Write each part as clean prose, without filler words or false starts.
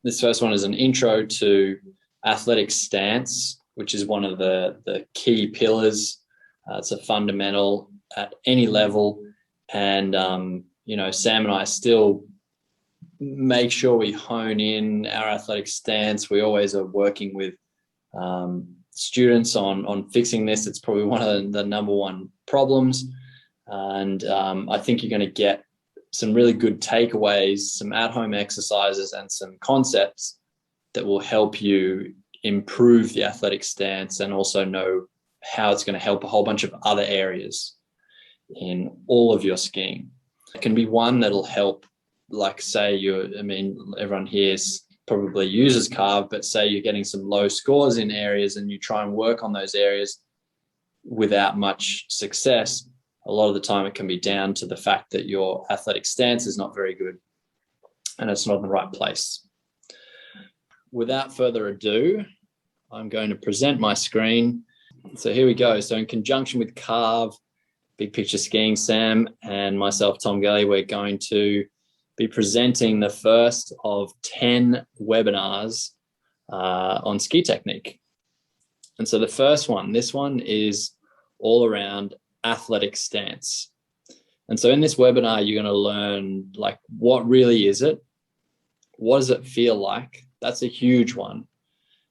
This first one is an intro to athletic stance, which is one of the key pillars. It's a fundamental at any level. And, Sam and I still make sure we hone in our athletic stance. We always are working with students on fixing this. It's probably one of the number one problems. And I think you're going to get some really good takeaways, some at-home exercises and some concepts that will help you improve the athletic stance and also know how it's going to help a whole bunch of other areas in all of your skiing. It can be one that'll help, like say everyone here probably uses carve, but say you're getting some low scores in areas and you try and work on those areas without much success. A lot of the time it can be down to the fact that your athletic stance is not very good and it's not in the right place. Without further ado, I'm going to present my screen. So here we go. So in conjunction with Carve, Big Picture Skiing, Sam and myself, Tom Gelly, we're going to be presenting the first of 10 webinars on ski technique. And so the first one, this one is all around athletic stance. And so in this webinar, you're going to learn like what really is it? What does it feel like? That's a huge one.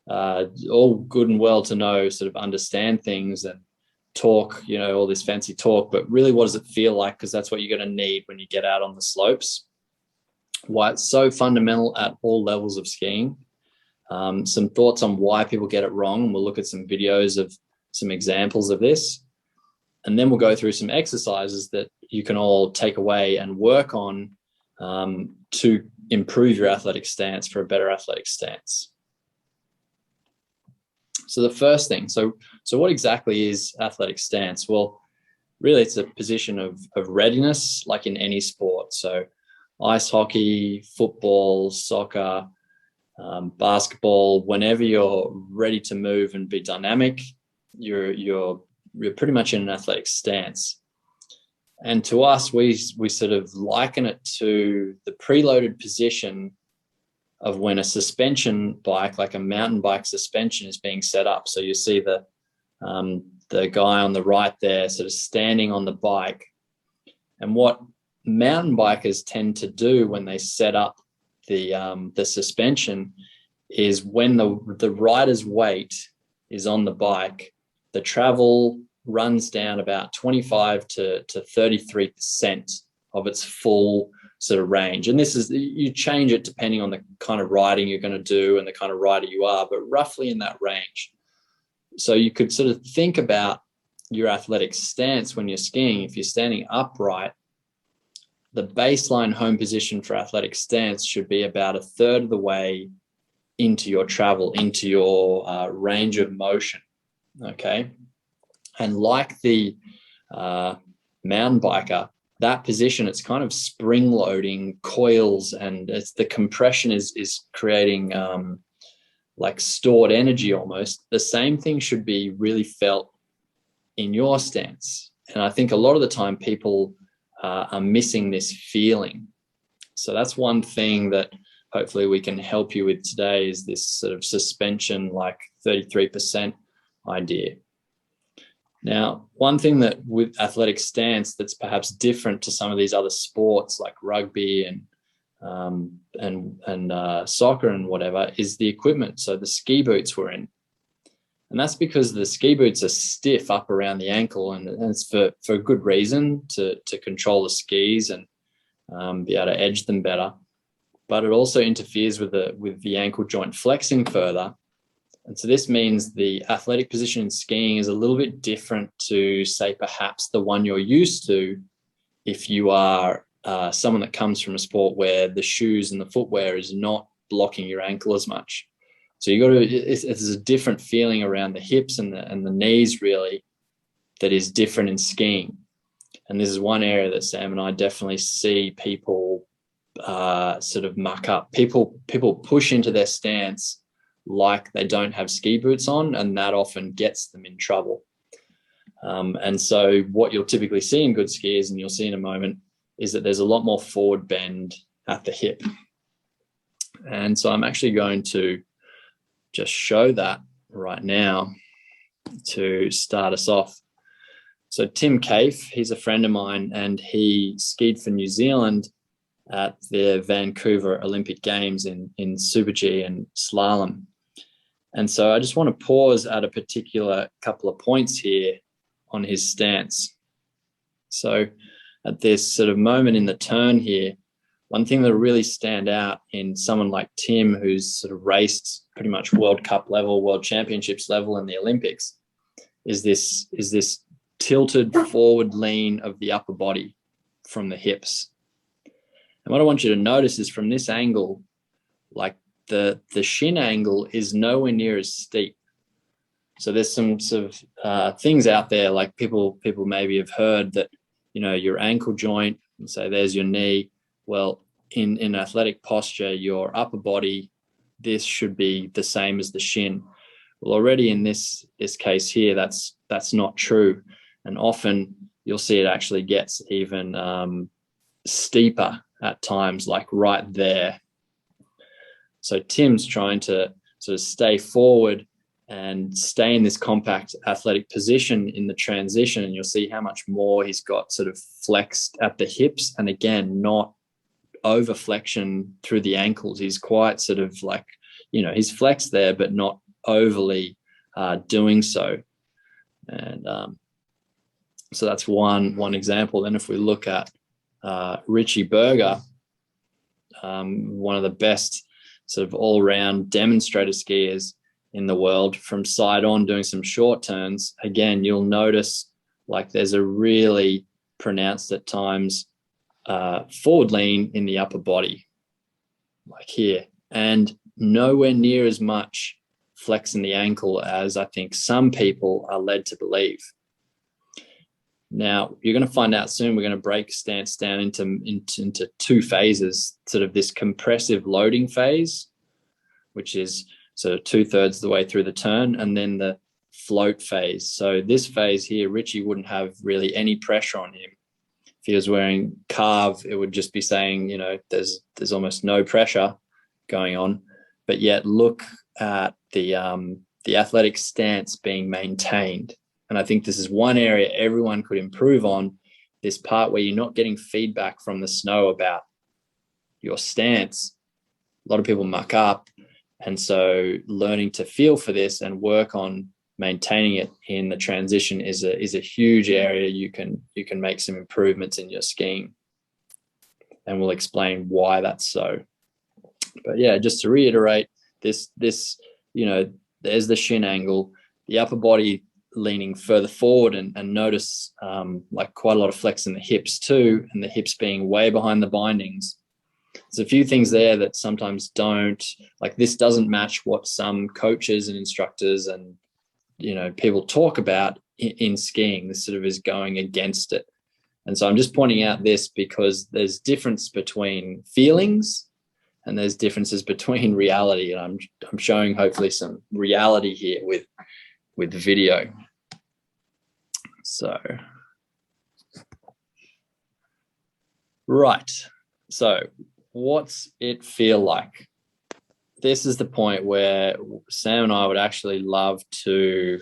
All good and well to know, sort of understand things and talk, all this fancy talk, but really what does it feel like? Because that's what you're going to need when you get out on the slopes. Why it's so fundamental at all levels of skiing. Some thoughts on why people get it wrong. We'll look at some videos of some examples of this. And then we'll go through some exercises that you can all take away and work on to improve your athletic stance for a better athletic stance. So the first thing, so what exactly is athletic stance? Well, really it's a position of readiness, like in any sport. So ice hockey, football, soccer, basketball, whenever you're ready to move and be dynamic, you're pretty much in an athletic stance. And to us, we sort of liken it to the preloaded position of when a suspension bike, like a mountain bike suspension, is being set up. So you see the guy on the right there sort of standing on the bike. And what mountain bikers tend to do when they set up the suspension is when the rider's weight is on the bike, the travel runs down about 25 to 33% of its full sort of range. And this is, you change it depending on the kind of riding you're going to do and the kind of rider you are, but roughly in that range. So you could sort of think about your athletic stance when you're skiing. If you're standing upright, the baseline home position for athletic stance should be about a third of the way into your travel, into your range of motion, okay? And like the mountain biker, that position, it's kind of spring loading coils, and it's the compression is creating like stored energy almost. The same thing should be really felt in your stance. And I think a lot of the time people are missing this feeling. So that's one thing that hopefully we can help you with today, is this sort of suspension, like 33% idea. Now, one thing that with athletic stance that's perhaps different to some of these other sports like rugby and soccer and whatever is the equipment. So the ski boots we're in. And that's because the ski boots are stiff up around the ankle, and it's for good reason, to control the skis and be able to edge them better. But it also interferes with the ankle joint flexing further. And so this means the athletic position in skiing is a little bit different to, say, perhaps the one you're used to if you are someone that comes from a sport where the shoes and the footwear is not blocking your ankle as much. So it's a different feeling around the hips and the knees, really, that is different in skiing. And this is one area that Sam and I definitely see people sort of muck up. People push into their stance like they don't have ski boots on, and that often gets them in trouble. And so what you'll typically see in good skiers, and you'll see in a moment, is that there's a lot more forward bend at the hip. And so I'm actually going to just show that right now to start us off. So Tim Caife, he's a friend of mine, and he skied for New Zealand at the Vancouver Olympic Games in Super G and slalom. And so I just want to pause at a particular couple of points here on his stance. So at this sort of moment in the turn here, one thing that really stand out in someone like Tim, who's sort of raced pretty much World Cup level, World Championships level in the Olympics, is this tilted forward lean of the upper body from the hips. And what I want you to notice is from this angle, like the shin angle is nowhere near as steep. So there's some sort of things out there, like people maybe have heard that, you know, your ankle joint, and say there's your knee. Well, in athletic posture, your upper body, this should be the same as the shin. Well, already in this case here, that's not true. And often you'll see it actually gets even steeper at times, like right there. So Tim's trying to sort of stay forward and stay in this compact athletic position in the transition. And you'll see how much more he's got sort of flexed at the hips. And again, not over flexion through the ankles. He's quite sort of like, you know, he's flexed there, but not overly doing so. And so that's one example. Then if we look at Richie Berger, one of the best sort of all-round demonstrator skiers in the world, from side on doing some short turns, again, you'll notice like there's a really pronounced at times forward lean in the upper body, like here, and nowhere near as much flex in the ankle as I think some people are led to believe. Now, you're going to find out soon, we're going to break stance down into two phases, sort of this compressive loading phase, which is sort of 2/3 of the way through the turn, and then the float phase. So this phase here, Richie wouldn't have really any pressure on him. If he was wearing carve, it would just be saying, you know, there's almost no pressure going on. But yet look at the athletic stance being maintained. And I think this is one area everyone could improve on, this part where you're not getting feedback from the snow about your stance. A lot of people muck up. And so learning to feel for this and work on maintaining it in the transition is a huge area you can make some improvements in your skiing. And we'll explain why that's so. But yeah, just to reiterate, this, you know, there's the shin angle, the upper body leaning further forward, and notice like quite a lot of flex in the hips too, and the hips being way behind the bindings. There's a few things there that sometimes don't, like this doesn't match what some coaches and instructors and, you know, people talk about in skiing. This sort of is going against it. And so I'm just pointing out this because there's difference between feelings and there's differences between reality. And I'm showing hopefully some reality here with video. So, right. So what's it feel like? This is the point where Sam and I would actually love to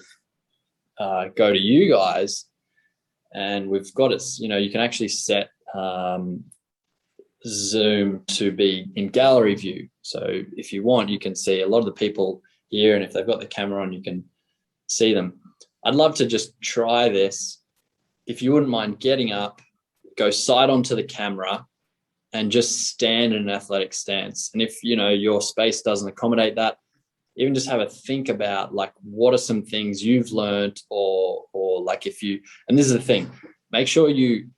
go to you guys, and we've got it, you know, you can actually set Zoom to be in gallery view. So if you want, you can see a lot of the people here, and if they've got the camera on, you can see them. I'd love to just try this. If you wouldn't mind getting up, go side onto the camera and just stand in an athletic stance. And if, you know, your space doesn't accommodate that, even just have a think about like, what are some things you've learned, or like if you, and this is the thing, make sure you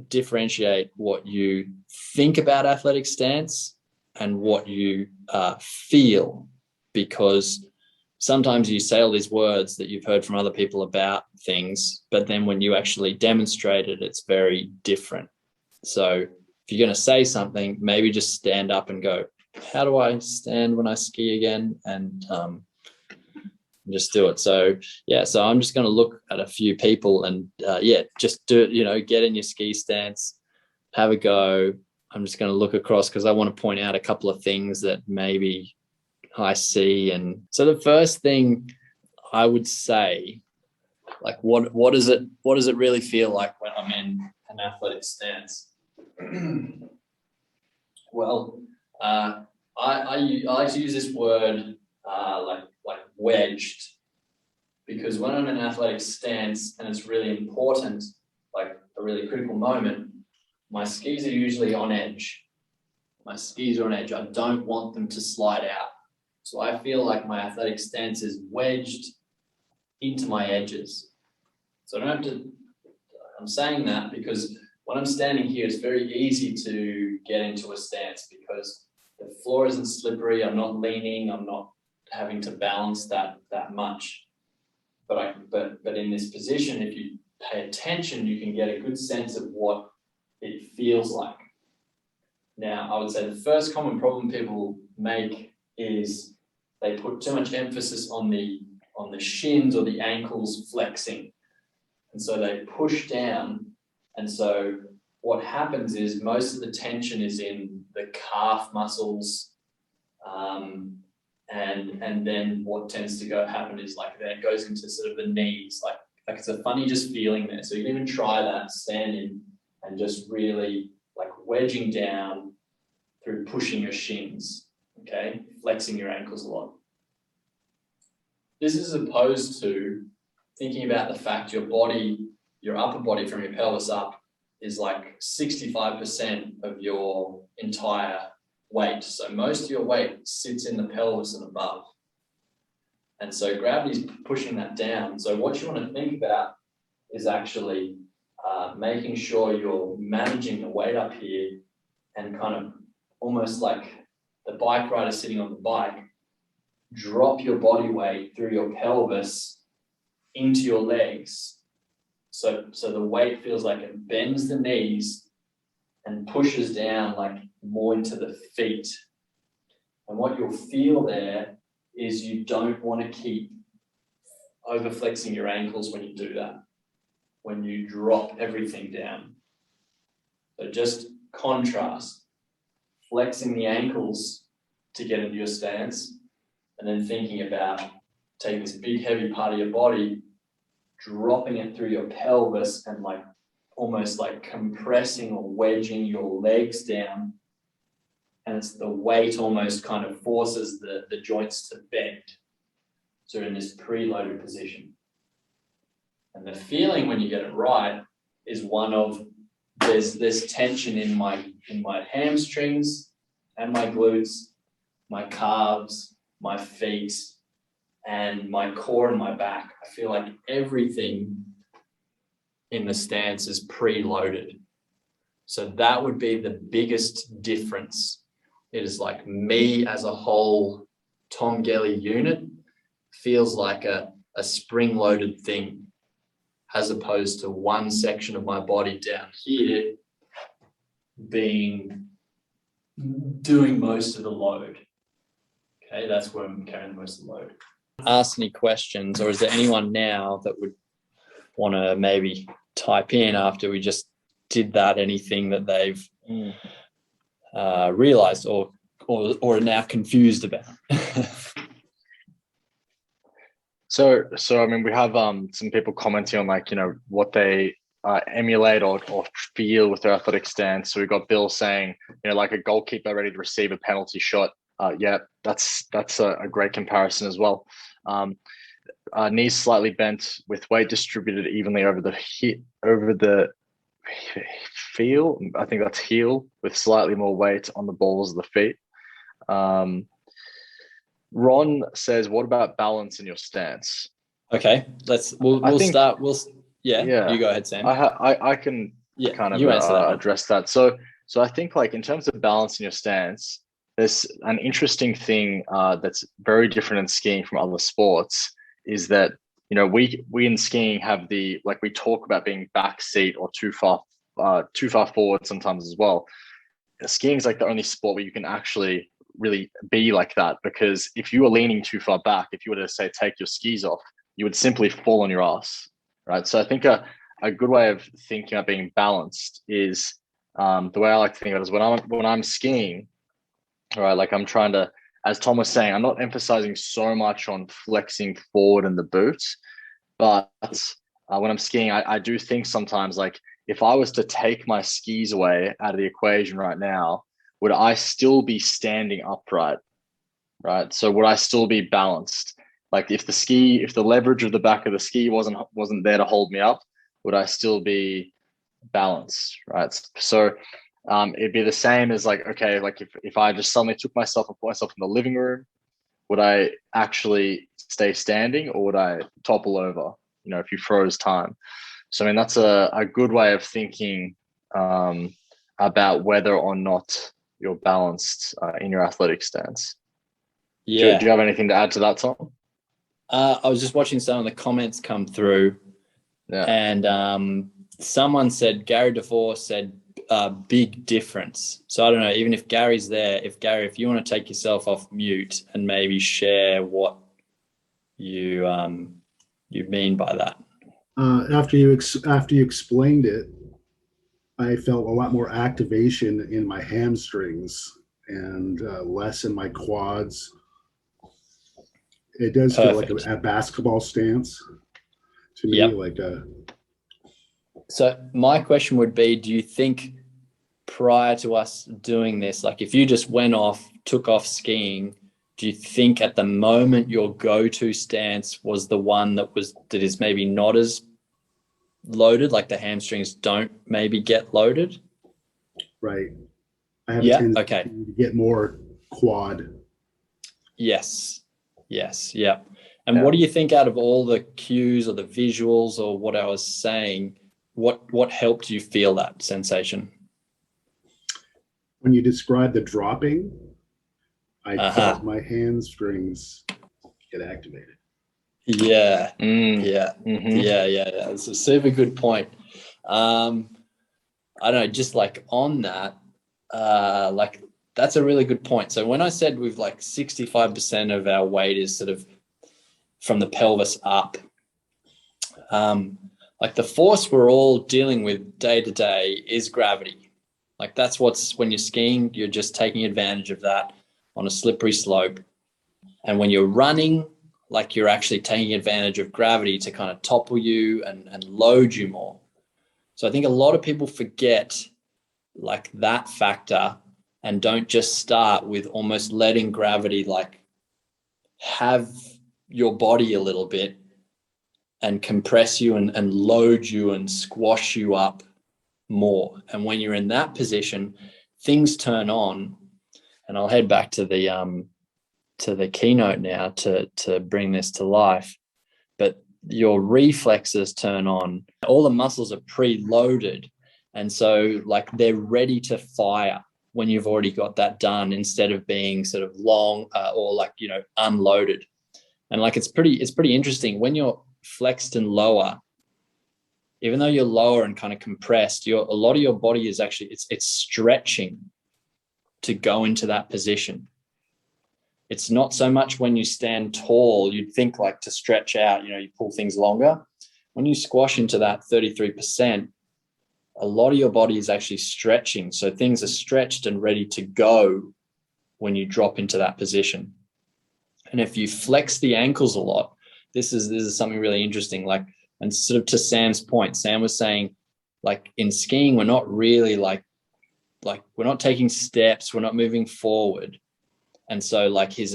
differentiate what you think about athletic stance and what you feel, because sometimes you say all these words that you've heard from other people about things, but then when you actually demonstrate it, it's very different. So if you're going to say something, maybe just stand up and go, how do I stand when I ski again? And just do it. So yeah, so I'm just going to look at a few people and yeah, just do it, you know, get in your ski stance, have a go, I'm just going to look across because I want to point out a couple of things that maybe I see. And so the first thing I would say, like, what does it really feel like when I'm in an athletic stance? Well, I like to use this word like wedged, because when I'm in an athletic stance and it's really important, like a really critical moment, my skis are usually on edge. My skis are on edge. I don't want them to slide out. So I feel like my athletic stance is wedged into my edges. So I don't have to, I'm saying that because when I'm standing here, it's very easy to get into a stance because the floor isn't slippery. I'm not leaning. I'm not having to balance that much. But in this position, if you pay attention, you can get a good sense of what it feels like. Now, I would say the first common problem people make is they put too much emphasis on the shins or the ankles flexing. And so they push down. And so what happens is most of the tension is in the calf muscles. And then what tends to happen is like then it goes into sort of the knees. Like it's a funny just feeling there. So you can even try that standing and just really like wedging down through pushing your shins, okay? Flexing your ankles a lot. This is opposed to thinking about the fact your body, your upper body from your pelvis up is like 65% of your entire weight. So most of your weight sits in the pelvis and above. And so gravity's pushing that down. So what you want to think about is actually making sure you're managing the weight up here and kind of almost like the bike rider sitting on the bike, drop your body weight through your pelvis into your legs. So the weight feels like it bends the knees and pushes down like more into the feet. And what you'll feel there is you don't want to keep over flexing your ankles when you do that, when you drop everything down. So just contrast, flexing the ankles to get into your stance, and then thinking about taking this big heavy part of your body, dropping it through your pelvis and like almost like compressing or wedging your legs down. And it's the weight almost kind of forces the joints to bend. So in this preloaded position. And the feeling when you get it right is one of there's tension in my hamstrings and my glutes, my calves, my feet, and my core and my back. I feel like everything in the stance is preloaded. So that would be the biggest difference. It is like me as a whole Tom Gelly unit feels like a spring-loaded thing, as opposed to one section of my body down here doing most of the load. Okay, that's where I'm carrying most of the load. Ask any questions, or is there anyone now that would want to maybe type in after we just did that, anything that they've realized or are now confused about? So I mean, we have some people commenting on like, what they emulate or feel with their athletic stance. So we've got Bill saying, like a goalkeeper ready to receive a penalty shot. Yeah, that's a great comparison as well. Knees slightly bent with weight distributed evenly over the heel. I think that's heel, with slightly more weight on the balls of the feet. Ron says, what about balance in your stance? Okay, we'll start. Yeah, you go ahead, Sam. I can kind of address that. So I think like in terms of balance in your stance, there's an interesting thing that's very different in skiing from other sports, is that we in skiing have we talk about being back seat or too far forward sometimes as well. Skiing is like the only sport where you can actually really be like that, because if you were leaning too far back, if you were to say take your skis off, you would simply fall on your ass, right? So I think a good way of thinking about being balanced is the way I like to think of it is when I'm skiing, all right, like I'm trying to, as Tom was saying, I'm not emphasizing so much on flexing forward in the boot, but when I'm skiing, I do think sometimes, like, if I was to take my skis away out of the equation right now, would I still be standing upright? Right. So would I still be balanced? Like if the leverage of the back of the ski wasn't there to hold me up, would I still be balanced? Right. So it'd be the same as like, okay, like if I just suddenly took myself and put myself in the living room, would I actually stay standing or would I topple over? You know, if you froze time. So I mean, that's a good way of thinking about whether or not you're balanced in your athletic stance. Yeah. Do you have anything to add to that, Tom? I was just watching some of the comments come through, and someone said, Gary DeVore said, big difference. So I don't know, even if Gary's there, if you want to take yourself off mute and maybe share what you mean by that. After you explained it, I felt a lot more activation in my hamstrings and less in my quads. It does Perfect. Feel like a basketball stance to me. Yep. So my question would be, do you think prior to us doing this, like if you just took off skiing, do you think at the moment your go-to stance was the one that is maybe not as loaded, like the hamstrings don't maybe get loaded? Right. I have a tendency to get more quad. Yes. Yeah. And what do you think out of all the cues or the visuals or what I was saying, what helped you feel that sensation? When you described the dropping, I felt my hamstrings get activated. Yeah. Yeah. Mm-hmm. Yeah. It's a super good point. I don't know, just like on that, like that's a really good point. So when I said we've like 65% of our weight is sort of from the pelvis up, like the force we're all dealing with day to day is gravity. Like that's when you're skiing, you're just taking advantage of that on a slippery slope. And when you're running, like you're actually taking advantage of gravity to kind of topple you and load you more. So I think a lot of people forget like that factor and don't just start with almost letting gravity like have your body a little bit and compress you and load you and squash you up more. And when you're in that position, things turn on. And I'll head back to the keynote now to bring this to life. But your reflexes turn on. All the muscles are preloaded. And so like they're ready to fire when you've already got that done instead of being sort of long or like, you know, unloaded. And like it's pretty interesting when you're flexed and lower, even though you're lower and kind of compressed, a lot of your body is actually it's stretching to go into that position. It's not so much when you stand tall, you'd think like to stretch out, you know, you pull things longer. When you squash into that 33%, a lot of your body is actually stretching. So things are stretched and ready to go when you drop into that position. And if you flex the ankles a lot, this is something really interesting. Like, and sort of to Sam's point, Sam was saying, like in skiing, we're not really like we're not taking steps, we're not moving forward. And so like he's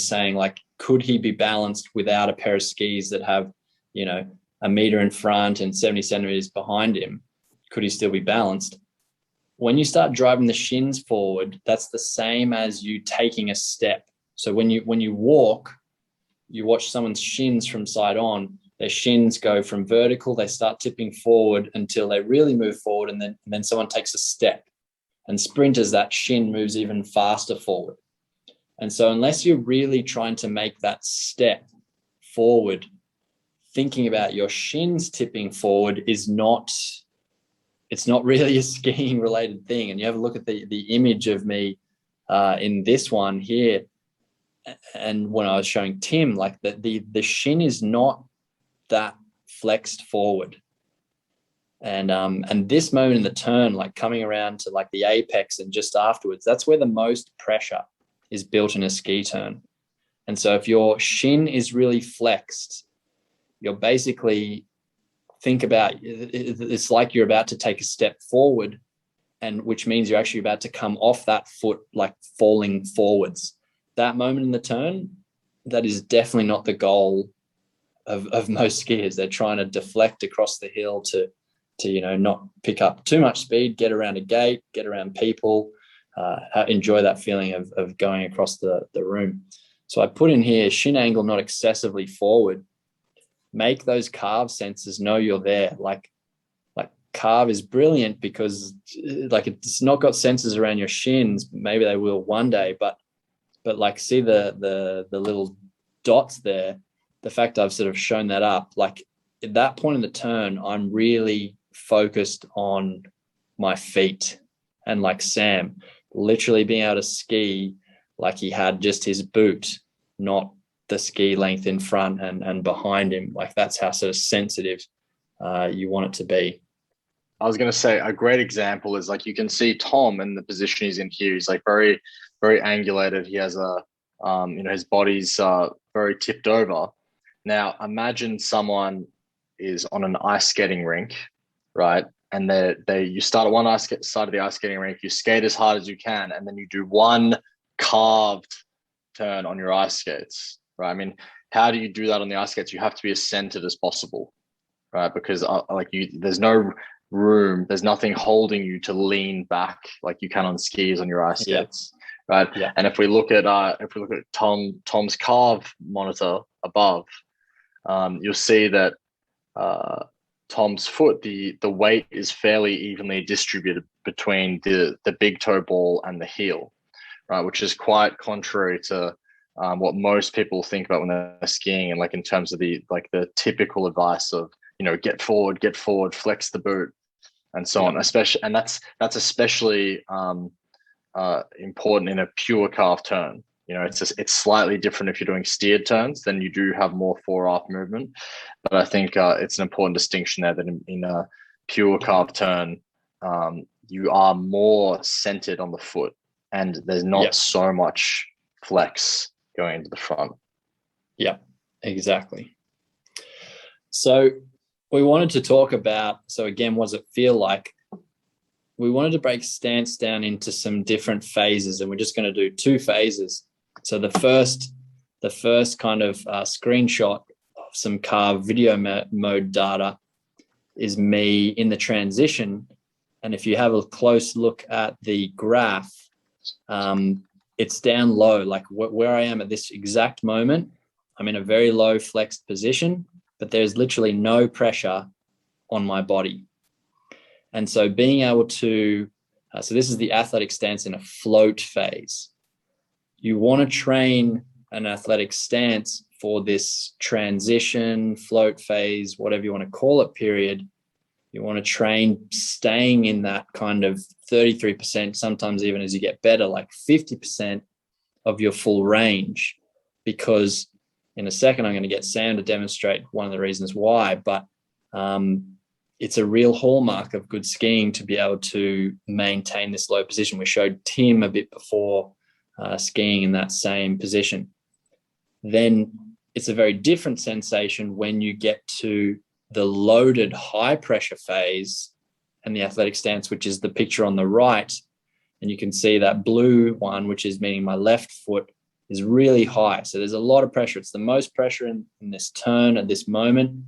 saying like, could he be balanced without a pair of skis that have, you know, a meter in front and 70 centimeters behind him? Could he still be balanced? When you start driving the shins forward, that's the same as you taking a step. So when you walk, you watch someone's shins from side on, their shins go from vertical, they start tipping forward until they really move forward, and then someone takes a step. And sprinters, that shin moves even faster forward. And so unless you're really trying to make that step forward, thinking about your shins tipping forward it's not really a skiing related thing. And you have a look at the image of me in this one here. And when I was showing Tim, like the shin is not that flexed forward. And this moment in the turn, like coming around to like the apex and just afterwards, that's where the most pressure is built in a ski turn. And so if your shin is really flexed, you're basically, think about, it's like you're about to take a step forward, and which means you're actually about to come off that foot, like falling forwards. That moment in the turn, that is definitely not the goal of most skiers. They're trying to deflect across the hill to not pick up too much speed, get around a gate, get around people, enjoy that feeling of going across the room. So I put in here, shin angle not excessively forward. Make those calf sensors know you're there. Like calf is brilliant because like it's not got sensors around your shins. Maybe they will one day, but like see the little dots there. The fact I've sort of shown that up, like at that point in the turn, I'm really focused on my feet, and like Sam, literally being able to ski like he had just his boot, not the ski length in front and behind him. Like that's how sort of sensitive you want it to be. I was going to say a great example is like you can see Tom in the position he's in here. He's like very, very angulated. He has his body's very tipped over. Now imagine someone is on an ice skating rink, right? And you start at one side of the ice skating rink, you skate as hard as you can, and then you do one carved turn on your ice skates, right? I mean, how do you do that on the ice skates? You have to be as centered as possible, right? Because there's no room, there's nothing holding you to lean back like you can on skis on your ice skates, right? Yeah. And if we look at Tom's carve monitor above, you'll see that Tom's foot, the weight is fairly evenly distributed between the big toe ball and the heel, right? Which is quite contrary to what most people think about when they're skiing, and like in terms of the typical advice of get forward, flex the boot, and so on. Especially, and that's especially important in a pure calf turn. It's slightly different if you're doing steered turns, then you do have more fore-aft movement. But I think it's an important distinction there that in a pure calf turn, you are more centered on the foot, and there's not so much flex going into the front. Yeah, exactly. So we wanted to talk about, so again, what does it feel like? We wanted to break stance down into some different phases, and we're just going to do 2 phases. So the first kind of screenshot of some carve video mode data is me in the transition. And if you have a close look at the graph, it's down low, like where I am at this exact moment. I'm in a very low flexed position, but there's literally no pressure on my body. And so being able to, so this is the athletic stance in a float phase. You want to train an athletic stance for this transition, float phase, whatever you want to call it, period. You want to train staying in that kind of 33%, sometimes even as you get better, like 50% of your full range, because in a second, I'm going to get Sam to demonstrate one of the reasons why, but it's a real hallmark of good skiing to be able to maintain this low position. We showed Tim a bit before skiing in that same position. Then it's a very different sensation when you get to the loaded high pressure phase and the athletic stance, which is the picture on the right. And you can see that blue one, which is meaning my left foot, is really high. So there's a lot of pressure. It's the most pressure in this turn at this moment.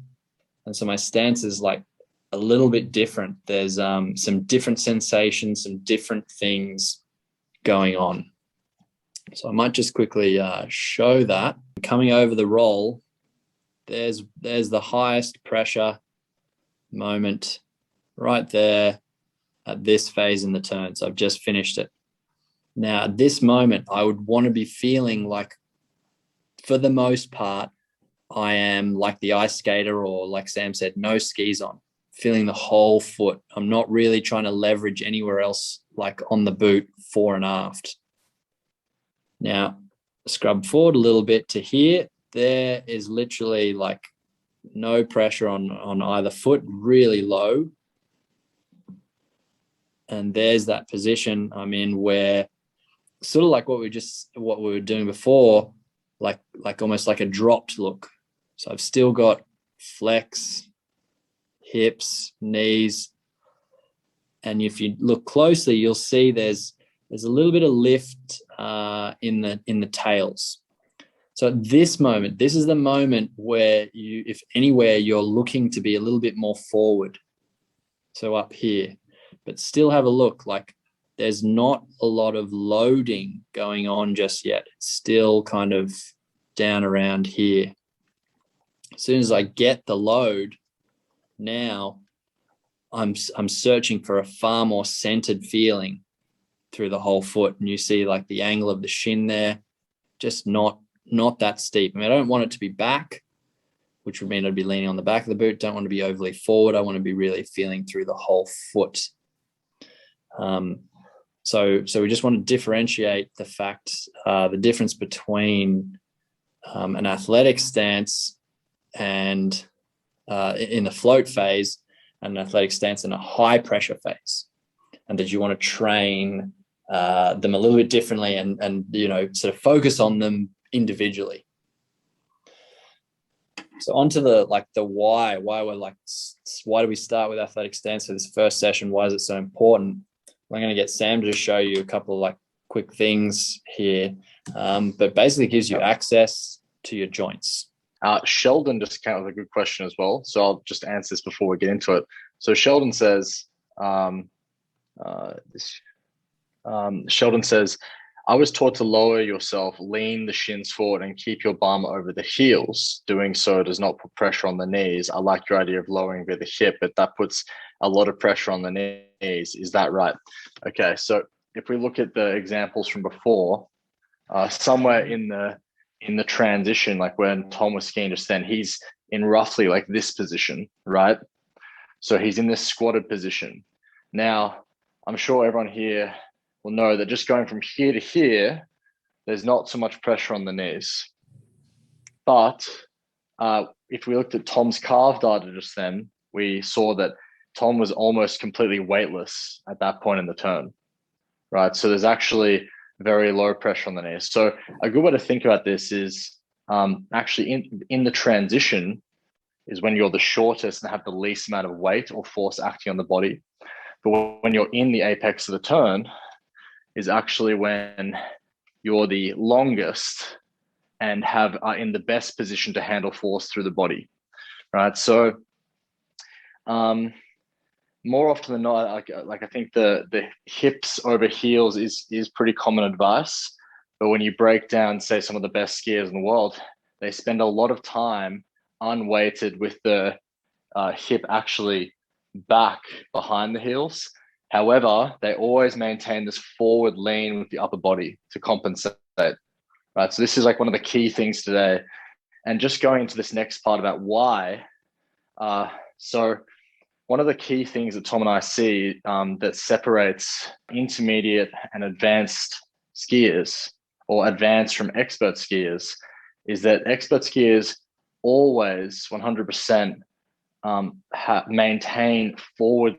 And so my stance is like a little bit different. There's some different sensations, some different things going on. So I might just quickly show that. Coming over the roll, there's the highest pressure moment right there at this phase in the turn. So I've just finished it. Now, at this moment, I would want to be feeling like, for the most part, I am like the ice skater, or like Sam said, no skis on, feeling the whole foot. I'm not really trying to leverage anywhere else, like on the boot, fore and aft. Now, scrub forward a little bit to here. There is literally like no pressure on either foot, really low. And there's that position I'm in where sort of like what we were doing before, like almost like a dropped look. So I've still got flex, hips, knees. And if you look closely, you'll see there's a little bit of lift in the tails. So at this moment, this is the moment where if anywhere, you're looking to be a little bit more forward. So up here, but still have a look, like there's not a lot of loading going on just yet. It's still kind of down around here. As soon as I get the load, now I'm searching for a far more centered feeling through the whole foot. And you see like the angle of the shin there, just not that steep. I mean, I don't want it to be back, which would mean I'd be leaning on the back of the boot. Don't want to be overly forward. I want to be really feeling through the whole foot. So we just want to differentiate the fact, the difference between an athletic stance and in the float phase and an athletic stance in a high pressure phase, and that you want to train them a little bit differently and sort of focus on them individually. So onto the why do we start with athletic stance for this first session? Why is it so important? I'm going to get Sam to show you a couple of quick things here, but basically it gives you access to your joints. Sheldon just came up with a good question as well, so I'll just answer this before we get into it. So Sheldon says, I was taught to lower yourself, lean the shins forward, and keep your bum over the heels. Doing so does not put pressure on the knees. I like your idea of lowering via the hip, but that puts a lot of pressure on the knees. Is that right? Okay, so if we look at the examples from before, somewhere in the transition, like when Tom was skiing just then, he's in roughly like this position, right? So he's in this squatted position. Now, I'm sure everyone here will know that just going from here to here, there's not so much pressure on the knees. But if we looked at Tom's calf data just then, we saw that Tom was almost completely weightless at that point in the turn, right? So there's actually very low pressure on the knees. So a good way to think about this is actually in the transition is when you're the shortest and have the least amount of weight or force acting on the body. But when you're in the apex of the turn is actually when you're the longest and are in the best position to handle force through the body, right? So more often than not, I think the hips over heels is pretty common advice. But when you break down, say, some of the best skiers in the world, they spend a lot of time unweighted with the hip actually back behind the heels. However, they always maintain this forward lean with the upper body to compensate, right? So this is like one of the key things today. And just going into this next part about why. So one of the key things that Tom and I see that separates intermediate and advanced skiers, or advanced from expert skiers, is that expert skiers always 100% maintain forward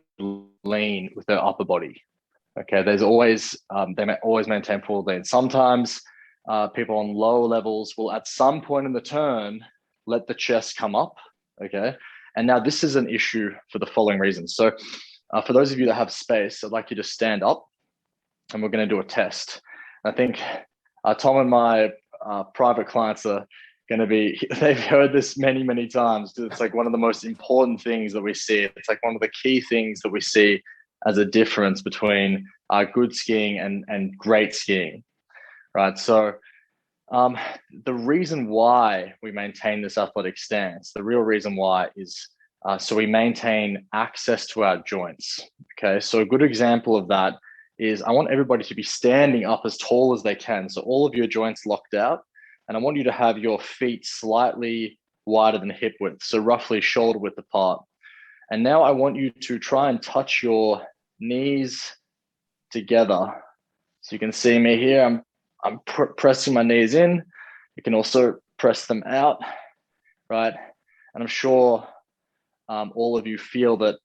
lean with their upper body. Okay, there's always they always maintain forward lean. Sometimes people on lower levels will at some point in the turn let the chest come up. Okay, and now this is an issue for the following reasons. So for those of you that have space, I'd like you to stand up and we're going to do a test. I think Tom and my private clients are going to be, they've heard this many, many times. It's like one of the most important things that we see. It's like one of the key things that we see as a difference between good skiing and great skiing, right? So the reason why we maintain this athletic stance, the real reason why is so we maintain access to our joints. Okay, so a good example of that is I want everybody to be standing up as tall as they can. So all of your joints locked out. And I want you to have your feet slightly wider than hip width, so roughly shoulder width apart. And now I want you to try and touch your knees together. So you can see me here. I'm pressing my knees in. You can also press them out, right? And I'm sure all of you feel that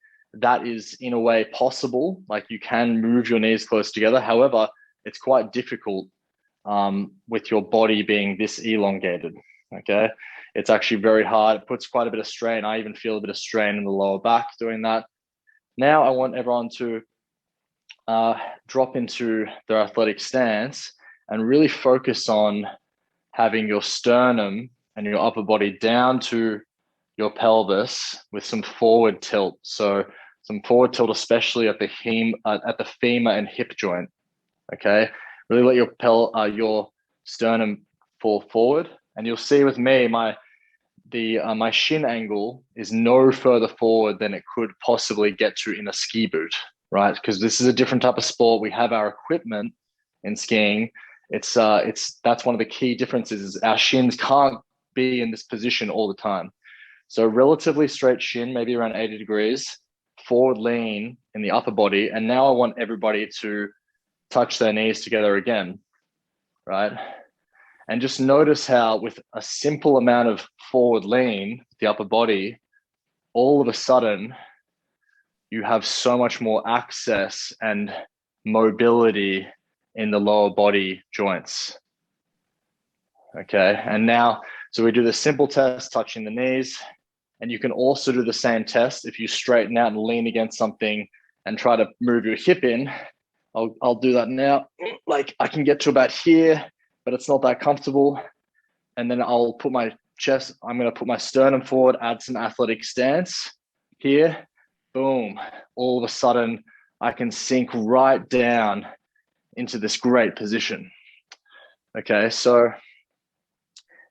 that is in a way possible. Like you can move your knees close together. However, it's quite difficult with your body being this elongated. Okay. It's actually very hard. It puts quite a bit of strain. I even feel a bit of strain in the lower back doing that. Now I want everyone to drop into their athletic stance and really focus on having your sternum and your upper body down to your pelvis with some forward tilt. So some forward tilt, especially at the femur and hip joint. Okay, really let your sternum fall forward, and you'll see with me my shin angle is no further forward than it could possibly get to in a ski boot, right? Because this is a different type of sport. We have our equipment in skiing. That's one of the key differences is our shins can't be in this position all the time. So relatively straight shin, maybe around 80 degrees, forward lean in the upper body. And now I want everybody to touch their knees together again, right? And just notice how with a simple amount of forward lean, the upper body, all of a sudden, you have so much more access and mobility in the lower body joints. Okay, and now, so we do the simple test, touching the knees, and you can also do the same test if you straighten out and lean against something and try to move your hip in. I'll do that now. Like I can get to about here, but it's not that comfortable. And then I'll put my chest, I'm going to put my sternum forward, add some athletic stance here. Boom. All of a sudden, I can sink right down into this great position. Okay, so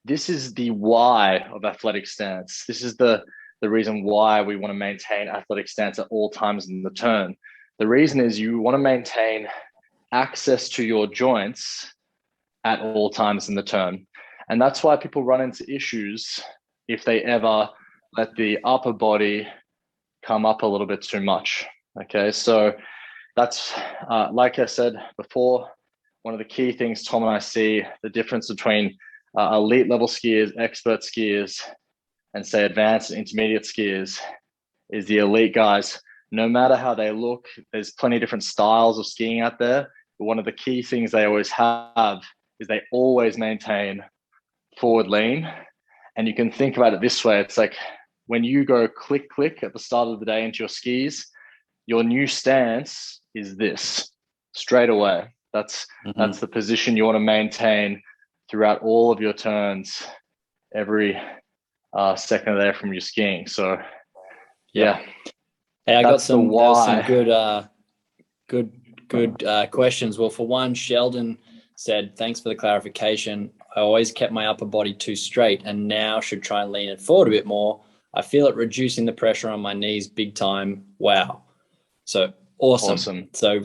this is the why of athletic stance. This is the reason why we want to maintain athletic stance at all times in the turn. The reason is you want to maintain access to your joints at all times in the turn. And that's why people run into issues if they ever let the upper body come up a little bit too much. Okay, so that's, like I said before, one of the key things Tom and I see, the difference between elite level skiers, expert skiers, and say advanced and intermediate skiers is the elite guys. No matter how they look, there's plenty of different styles of skiing out there. But one of the key things they always have is they always maintain forward lean. And you can think about it this way. It's like when you go click, click at the start of the day into your skis, your new stance is this straight away. That's the position you want to maintain throughout all of your turns, every second of the day from your skiing. So, yeah. Hey, I got some good questions. Well, for one, Sheldon said, thanks for the clarification. I always kept my upper body too straight and now should try and lean it forward a bit more. I feel it reducing the pressure on my knees big time. Wow. So awesome. So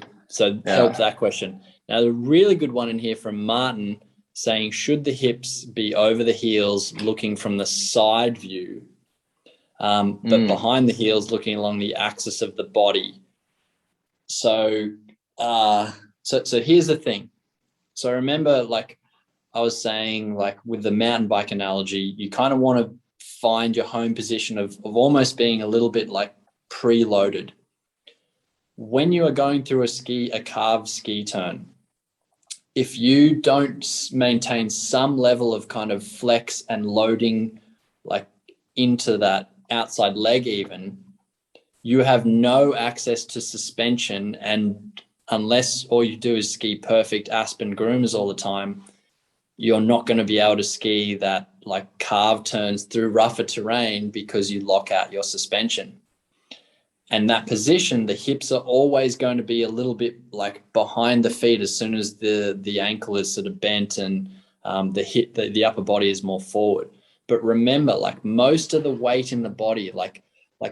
help that question. Now, the really good one in here from Martin saying, should the hips be over the heels looking from the side view, but behind the heels looking along the axis of the body? So here's the thing. So remember, like I was saying, like with the mountain bike analogy, you kind of want to find your home position of almost being a little bit like preloaded. When you are going through a carved ski turn, if you don't maintain some level of kind of flex and loading like into that outside leg even, you have no access to suspension, and unless all you do is ski perfect Aspen groomers all the time, you're not going to be able to ski that like carved turns through rougher terrain because you lock out your suspension. And that position, the hips are always going to be a little bit like behind the feet as soon as the ankle is sort of bent and the upper body is more forward. But remember, like most of the weight in the body, like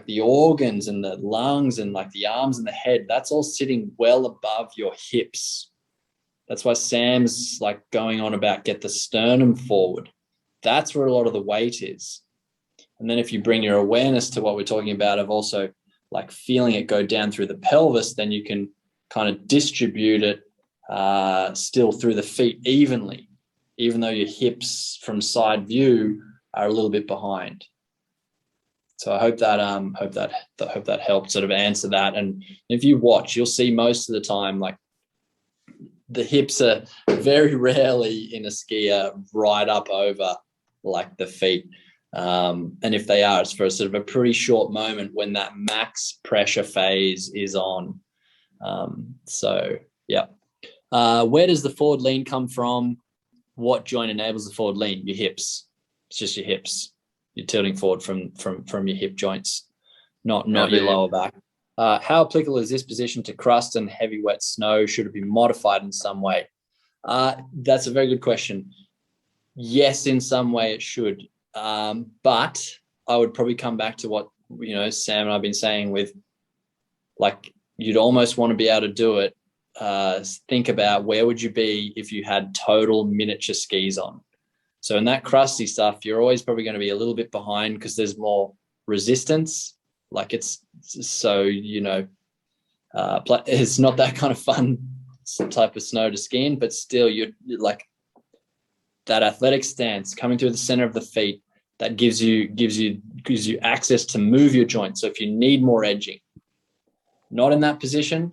the organs and the lungs and like the arms and the head, that's all sitting well above your hips. That's why Sam's like going on about get the sternum forward. That's where a lot of the weight is. And then if you bring your awareness to what we're talking about of also like feeling it go down through the pelvis, then you can kind of distribute it still through the feet evenly, even though your hips from side view are a little bit behind. So I hope that helped sort of answer that. And if you watch, you'll see most of the time, like, the hips are very rarely in a skier right up over like the feet. And if they are, it's for a sort of a pretty short moment when that max pressure phase is on. So yeah. Where does the forward lean come from? What joint enables the forward lean? Your hips. It's just your hips. You're tilting forward from your hip joints, not your lower back. How applicable is this position to crust and heavy wet snow? Should it be modified in some way? That's a very good question. Yes, in some way it should. But I would probably come back to what, Sam and I've been saying with, like, you'd almost want to be able to do it. Think about where would you be if you had total miniature skis on. So in that crusty stuff, you're always probably going to be a little bit behind because there's more resistance. Like, it's so, it's not that kind of fun type of snow to ski in, but still you're like that athletic stance coming through the center of the feet that gives you access to move your joints. So if you need more edging, not in that position,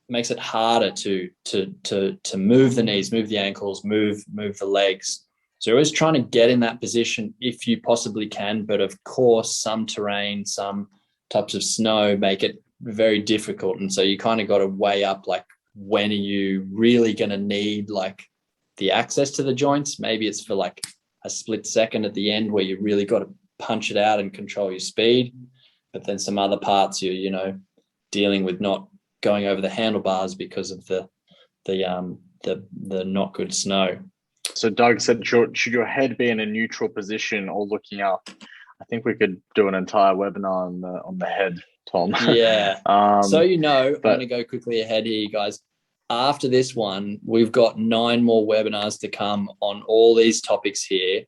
makes it harder to move the knees, move the ankles, move the legs. So you're always trying to get in that position if you possibly can, but of course some terrain, some types of snow make it very difficult. And so you kind of got to weigh up, like, when are you really going to need like the access to the joints? Maybe it's for like a split second at the end where you really got to punch it out and control your speed. But then some other parts you're, dealing with not going over the handlebars because of the not good snow. So Doug said, should your head be in a neutral position or looking up? I think we could do an entire webinar on the head, Tom. Yeah. So I'm going to go quickly ahead here, you guys. After this one, we've got 9 more webinars to come on all these topics here.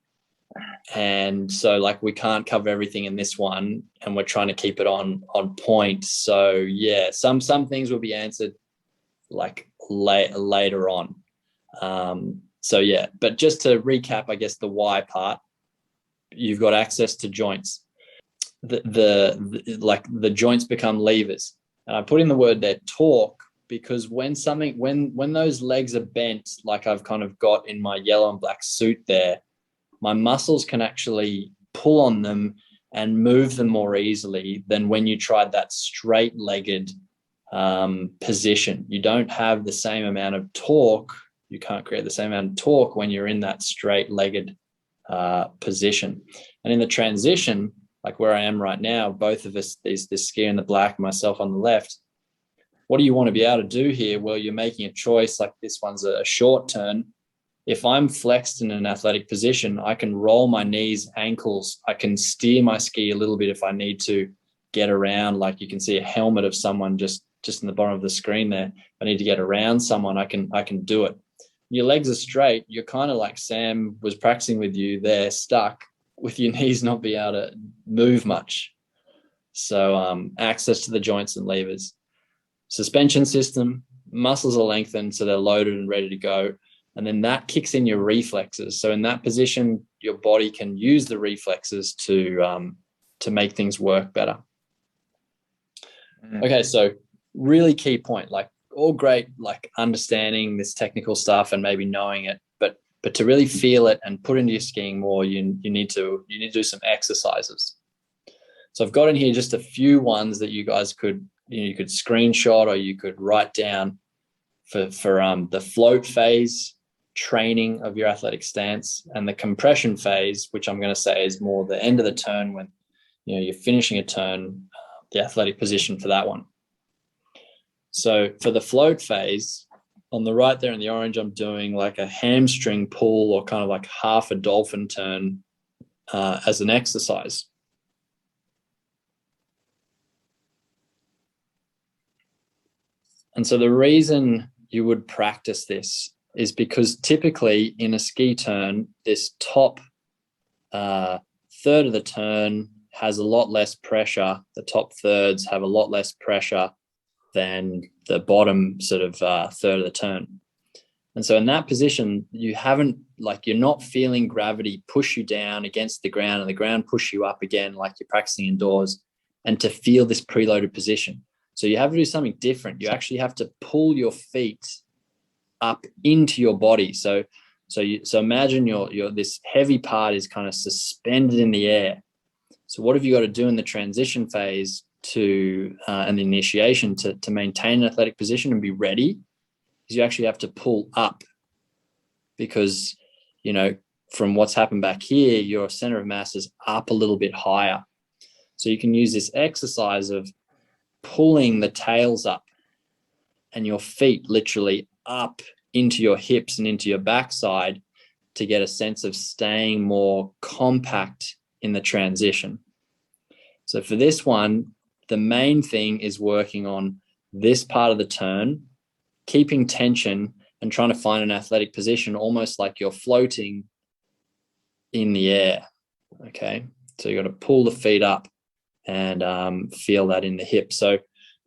And so, like, we can't cover everything in this one, and we're trying to keep it on point. So yeah, some things will be answered like later on. So yeah, but just to recap, I guess the why part, you've got access to joints. The joints become levers, and I put in the word there, torque, because when those legs are bent, like I've kind of got in my yellow and black suit there, my muscles can actually pull on them and move them more easily than when you tried that straight-legged position. You don't have the same amount of torque. You can't create the same amount of torque when you're in that straight-legged position. And in the transition, like where I am right now, both of us, this skier in the black, myself on the left, what do you want to be able to do here? Well, you're making a choice. Like, this one's a short turn. If I'm flexed in an athletic position, I can roll my knees, ankles. I can steer my ski a little bit if I need to get around. Like, you can see a helmet of someone just in the bottom of the screen there. If I need to get around someone, I can do it. Your legs are straight. You're kind of like Sam was practicing with you there, stuck with your knees not being able to move much. So access to the joints and levers. Suspension system, muscles are lengthened so they're loaded and ready to go. And then that kicks in your reflexes. So in that position, your body can use the reflexes to make things work better. Okay, so really key point, like, all great, like, understanding this technical stuff and maybe knowing it, but to really feel it and put into your skiing more, you need to do some exercises. So I've got in here just a few ones that you guys could screenshot or you could write down for the float phase, training of your athletic stance, and the compression phase, which I'm going to say is more the end of the turn when you're finishing a turn, the athletic position for that one. So for the float phase, on the right there in the orange, I'm doing like a hamstring pull or kind of like half a dolphin turn as an exercise. And so the reason you would practice this is because typically in a ski turn, this top third of the turn has a lot less pressure. The top thirds have a lot less pressure than the bottom sort of third of the turn. And so in that position, you haven't like you're not feeling gravity push you down against the ground and the ground push you up again, like you're practicing indoors, and to feel this preloaded position. So you have to do something different. You actually have to pull your feet up into your body. So imagine your this heavy part is kind of suspended in the air. So what have you got to do in the transition phase to and the initiation to maintain an athletic position and be ready? Is you actually have to pull up, because from what's happened back here, your center of mass is up a little bit higher. So you can use this exercise of pulling the tails up and your feet literally up into your hips and into your backside to get a sense of staying more compact in the transition. So for this one, the main thing is working on this part of the turn, keeping tension and trying to find an athletic position, almost like you're floating in the air. Okay. So you got to pull the feet up and feel that in the hip. So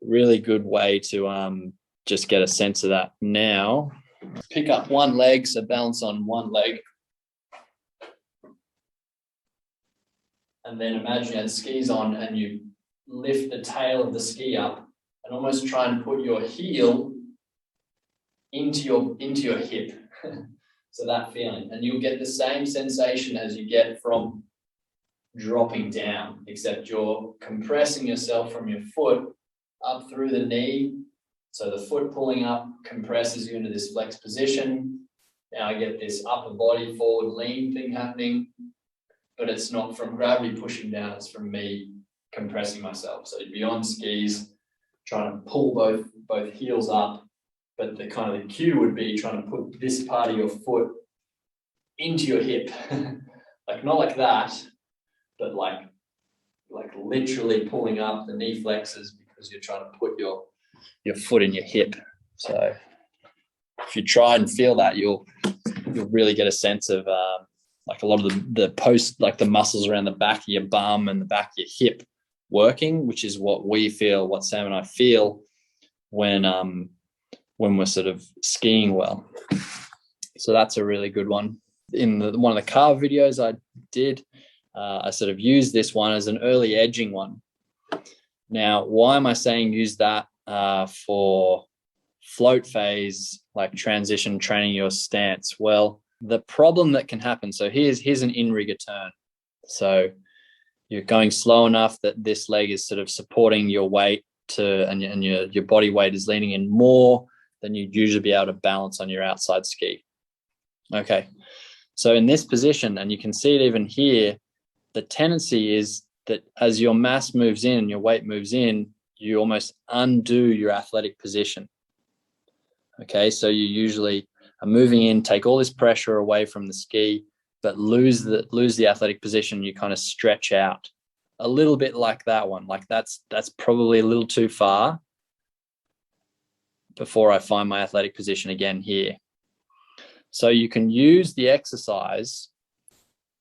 really good way to just get a sense of that. Now, pick up one leg, so balance on one leg. And then imagine you had skis on and you lift the tail of the ski up and almost try and put your heel into your hip. So that feeling. And you'll get the same sensation as you get from dropping down, except you're compressing yourself from your foot up through the knee. So the foot pulling up compresses you into this flex position. Now I get this upper body forward lean thing happening, but it's not from gravity pushing down, it's from me compressing myself. So you'd be on skis, trying to pull both heels up, but the kind of the cue would be trying to put this part of your foot into your hip. Like not like that, but like literally pulling up the knee flexors because you're trying to put your foot in your hip. So if you try and feel that, you'll really get a sense of like a lot of the post, like the muscles around the back of your bum and the back of your hip working, which is what Sam and I feel when we're sort of skiing well. So that's a really good one. In one of the carve videos I did, I sort of used this one as an early edging one. Now, why am I saying use that for float phase, like transition training your stance? Well, the problem that can happen, so here's an in-rigger turn. So you're going slow enough that this leg is sort of supporting your weight and your body weight is leaning in more than you'd usually be able to balance on your outside ski. Okay, so in this position, and you can see it even here, the tendency is that as your mass moves in, your weight moves in, you almost undo your athletic position. Okay, so you usually are moving in, take all this pressure away from the ski, but lose the athletic position. You kind of stretch out a little bit like that one. Like that's probably a little too far before I find my athletic position again here. So you can use the exercise,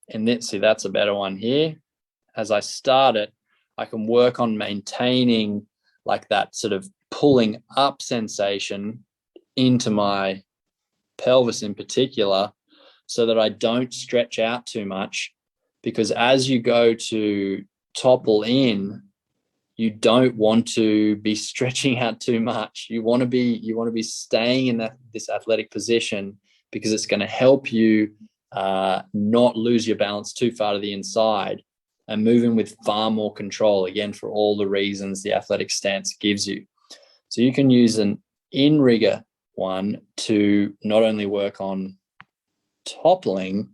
and that's a better one here. As I start it, I can work on maintaining like that sort of pulling up sensation into my pelvis in particular, so that I don't stretch out too much, because as you go to topple in, you don't want to be stretching out too much. You want to be staying in this athletic position, because it's going to help you not lose your balance too far to the inside and move in with far more control, again, for all the reasons the athletic stance gives you. So you can use an in-rigger one to not only work on toppling,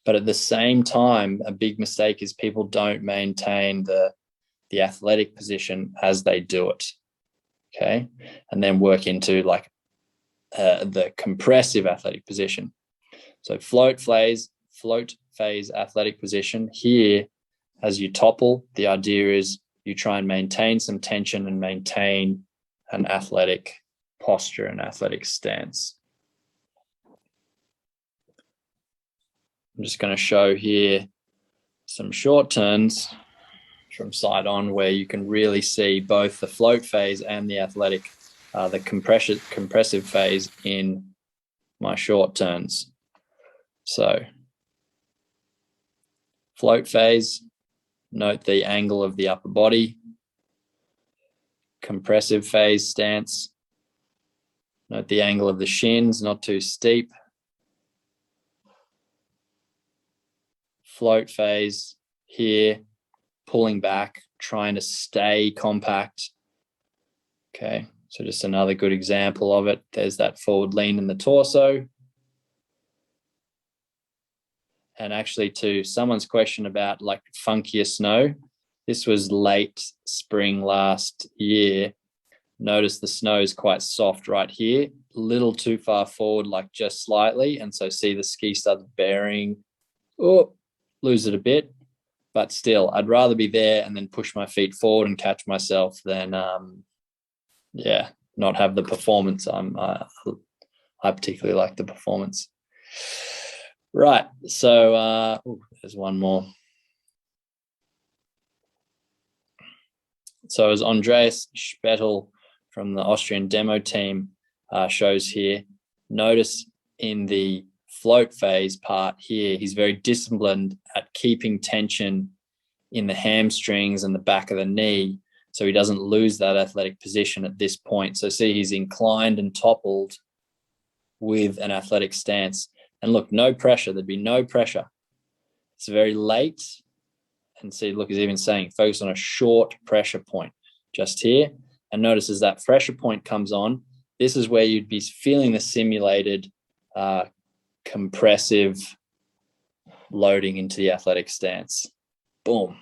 but at the same time, a big mistake is people don't maintain the athletic position as they do it. Okay, and then work into like the compressive athletic position. So float phase athletic position here. As you topple, the idea is you try and maintain some tension and maintain an athletic posture and athletic stance. I'm just going to show here some short turns from side on where you can really see both the float phase and the athletic, the compressive phase in my short turns. So float phase, note the angle of the upper body. Compressive phase stance, note the angle of the shins, not too steep. Float phase here, pulling back, trying to stay compact. Okay, so just another good example of it. There's that forward lean in the torso. And actually, to someone's question about like funkier snow, this was late spring last year. Notice the snow is quite soft right here, a little too far forward, like just slightly. And so see the ski starts bearing, lose it a bit. But still, I'd rather be there and then push my feet forward and catch myself than, not have the performance. I particularly like the performance. Right, so there's one more. So as Andreas Spettel from the Austrian demo team shows here, notice in the float phase part here, he's very disciplined at keeping tension in the hamstrings and the back of the knee so he doesn't lose that athletic position at this point. So see, he's inclined and toppled with an athletic stance. And look, no pressure. There'd be no pressure. It's very late. And see, look, he's even saying focus on a short pressure point just here. And notice as that pressure point comes on, this is where you'd be feeling the simulated compressive loading into the athletic stance. Boom,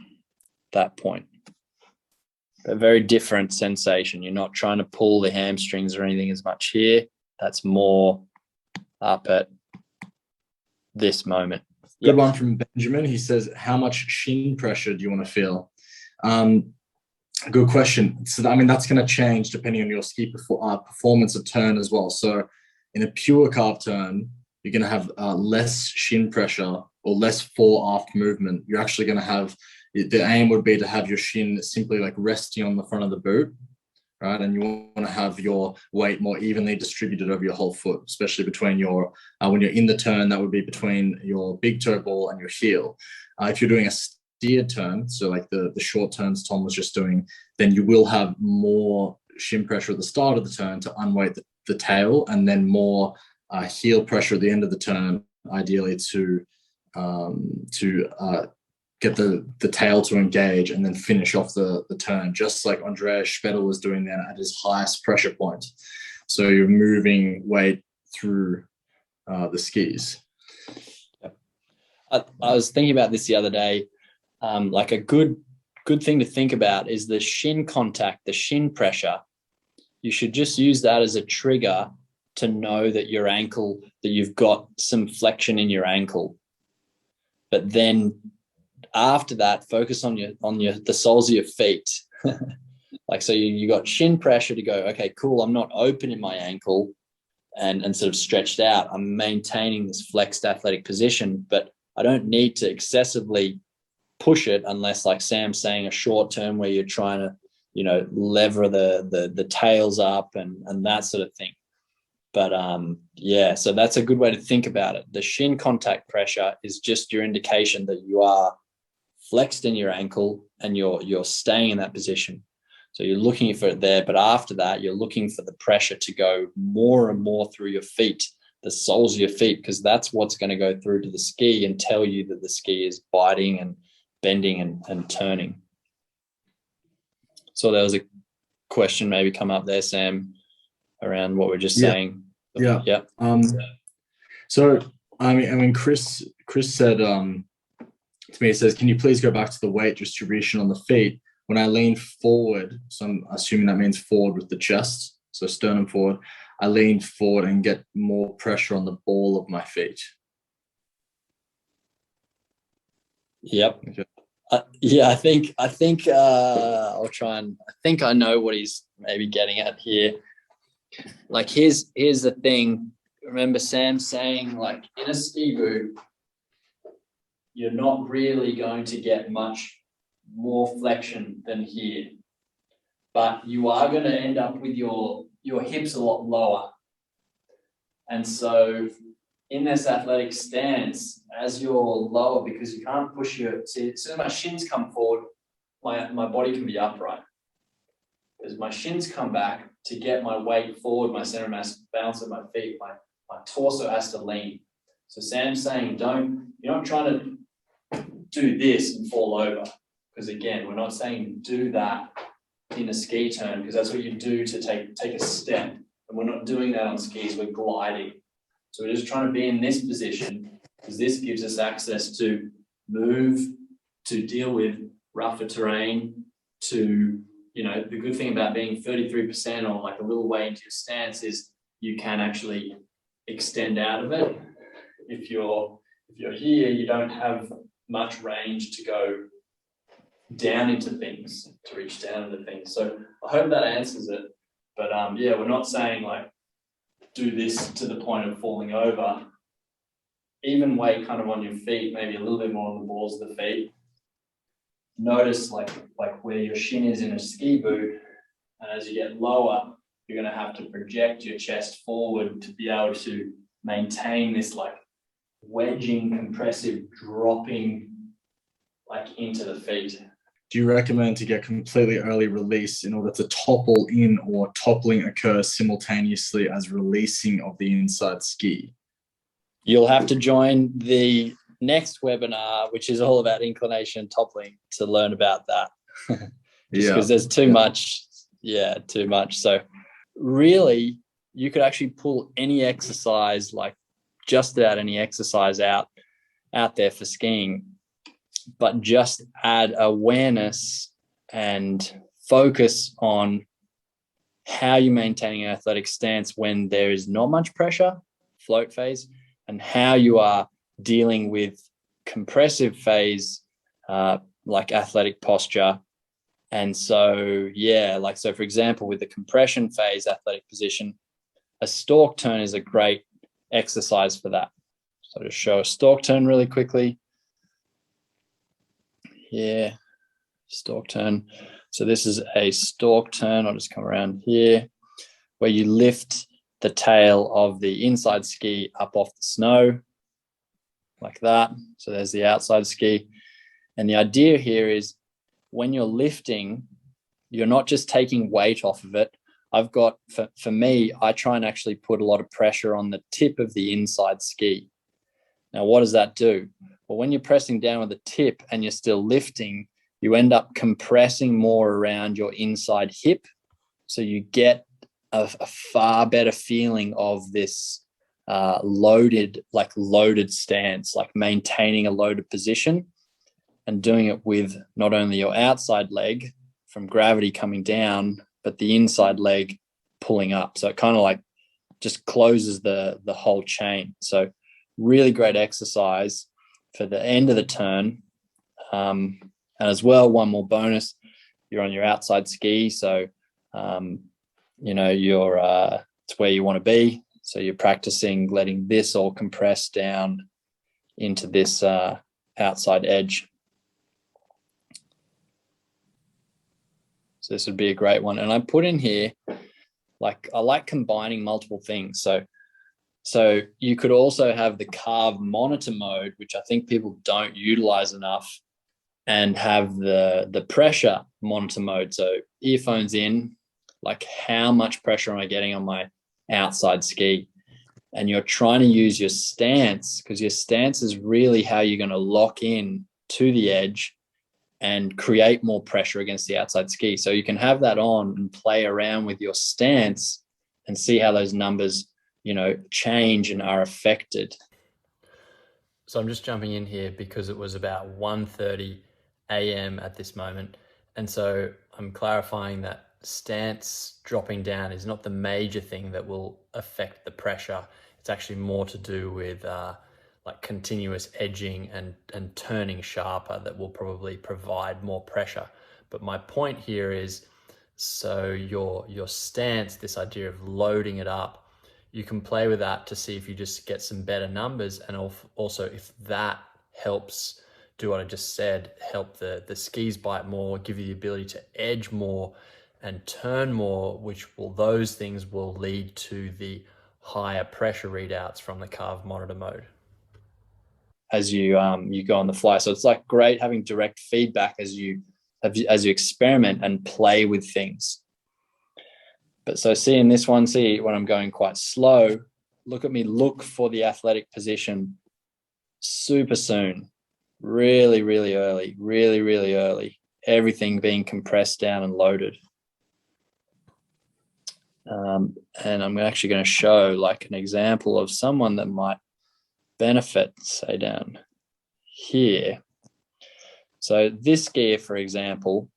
that point. A very different sensation. You're not trying to pull the hamstrings or anything as much here. That's more up at this moment. Good one from Benjamin. He says, how much shin pressure do you want to feel? Good question. So, I mean, that's going to change depending on your ski performance of turn as well. So in a pure carve turn, you're going to have less shin pressure or less fore aft movement. You're actually going to have, the aim would be to have your shin simply like resting on the front of the boot, right? And you want to have your weight more evenly distributed over your whole foot, especially between your, when you're in the turn, that would be between your big toe ball and your heel. If you're doing a steered turn, so like the short turns Tom was just doing, then you will have more shin pressure at the start of the turn to unweight the tail, and then more heel pressure at the end of the turn, ideally to get the tail to engage and then finish off the turn, just like Andreas Spettel was doing then at his highest pressure point. So you're moving weight through the skis. I was thinking about this the other day. Like a good thing to think about is the shin contact, the shin pressure. You should just use that as a trigger to know that your ankle, that you've got some flexion in your ankle. But then after that, focus on the soles of your feet. Like, so you got shin pressure to go, okay, cool, I'm not open in my ankle and sort of stretched out. I'm maintaining this flexed athletic position, but I don't need to excessively push it unless, like Sam's saying, a short term where you're trying to, lever the tails up and that sort of thing. But so that's a good way to think about it. The shin contact pressure is just your indication that you are flexed in your ankle and you're staying in that position. So you're looking for it there, but after that, you're looking for the pressure to go more and more through your feet, the soles of your feet, because that's what's going to go through to the ski and tell you that the ski is biting and bending and turning. So there was a question maybe come up there, Sam, around what we're just saying. Yeah. Yeah. So I mean, Chris said to me, he says, can you please go back to the weight distribution on the feet? When I lean forward, so I'm assuming that means forward with the chest, so sternum forward, I lean forward and get more pressure on the ball of my feet. Yep. Okay. I think I'll try and I think I know what he's maybe getting at here. Like here's the thing. Remember Sam saying, like, in a ski boot, you're not really going to get much more flexion than here, but you are going to end up with your hips a lot lower. And so in this athletic stance, as you're lower, because you can't push see, as soon as my shins come forward, my body can be upright. As my shins come back, to get my weight forward, my center of mass bounce at my feet, my torso has to lean. So Sam's saying, you're not trying to do this and fall over. Because again, we're not saying do that in a ski turn, because that's what you do to take a step. And we're not doing that on skis, we're gliding. So we're just trying to be in this position, because this gives us access to move, to deal with rougher terrain, to, the good thing about being 33% or like a little way into your stance is you can actually extend out of it. If you're here, you don't have much range to go down into things, to reach down into things. So I hope that answers it. But we're not saying like do this to the point of falling over. Even weight kind of on your feet, maybe a little bit more on the balls of the feet. Notice like where your shin is in a ski boot, and as you get lower, you're going to have to project your chest forward to be able to maintain this like wedging, compressive, dropping like into the feet. Do you recommend to get completely early release in order to topple in, or toppling occurs simultaneously as releasing of the inside ski? You'll have to join the next webinar, which is all about inclination toppling, to learn about that. Because there's too much. Yeah, too much. So really, you could actually pull any exercise, like just about any exercise out there for skiing, but just add awareness and focus on how you're maintaining an athletic stance when there is not much pressure, float phase, and how you are dealing with compressive phase, like athletic posture. And so, so for example, with the compression phase athletic position, a stork turn is a great exercise for that. So to show a stork turn really quickly. Yeah, stork turn. So this is a stork turn. I'll just come around here, where you lift the tail of the inside ski up off the snow like that. So there's the outside ski. And the idea here is when you're lifting, you're not just taking weight off of it. I've got, for me, I try and actually put a lot of pressure on the tip of the inside ski. Now, what does that do? Well, when you're pressing down with the tip and you're still lifting, you end up compressing more around your inside hip. So you get a far better feeling of this loaded stance, like maintaining a loaded position and doing it with not only your outside leg from gravity coming down, but the inside leg pulling up. So it kind of like just closes the whole chain. So really great exercise for the end of the turn. And as well, one more bonus, you're on your outside ski. So, you're it's where you want to be. So you're practicing letting this all compress down into this outside edge. So this would be a great one. And I put in here, I like combining multiple things. So you could also have the carve monitor mode, which I think people don't utilize enough, and have the pressure monitor mode. So earphones in, like how much pressure am I getting on my outside ski? And you're trying to use your stance, because your stance is really how you're going to lock in to the edge and create more pressure against the outside ski. So you can have that on and play around with your stance and see how those numbers, change and are affected. So I'm just jumping in here because it was about 1:30 a.m. at this moment. And so I'm clarifying that stance dropping down is not the major thing that will affect the pressure. It's actually more to do with continuous edging and turning sharper that will probably provide more pressure. But my point here is, so your stance, this idea of loading it up, you can play with that to see if you just get some better numbers, and also if that helps do what I just said, help the skis bite more, give you the ability to edge more and turn more, those things will lead to the higher pressure readouts from the calf monitor mode as you go on the fly. So it's like great having direct feedback as you experiment and play with things. But so see in this one, see when I'm going quite slow, look at me, look for the athletic position super soon, really, really early, really, really early, everything being compressed down and loaded. And I'm actually going to show like an example of someone that might benefit, say down here. So this skier, for example,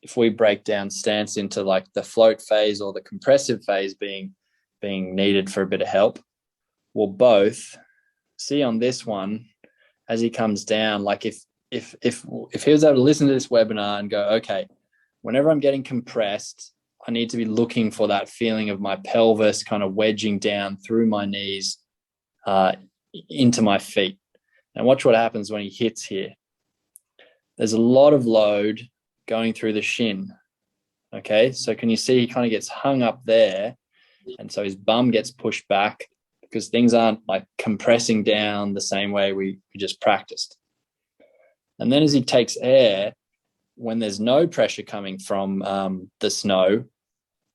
if we break down stance into like the float phase or the compressive phase being needed for a bit of help, we'll both see on this one as he comes down, like if he was able to listen to this webinar and go, okay, whenever I'm getting compressed, I need to be looking for that feeling of my pelvis kind of wedging down through my knees into my feet. And watch what happens when he hits here. There's a lot of load going through the shin. Okay, so can you see he kind of gets hung up there, and so his bum gets pushed back because things aren't like compressing down the same way we just practiced. And then as he takes air, when there's no pressure coming from the snow,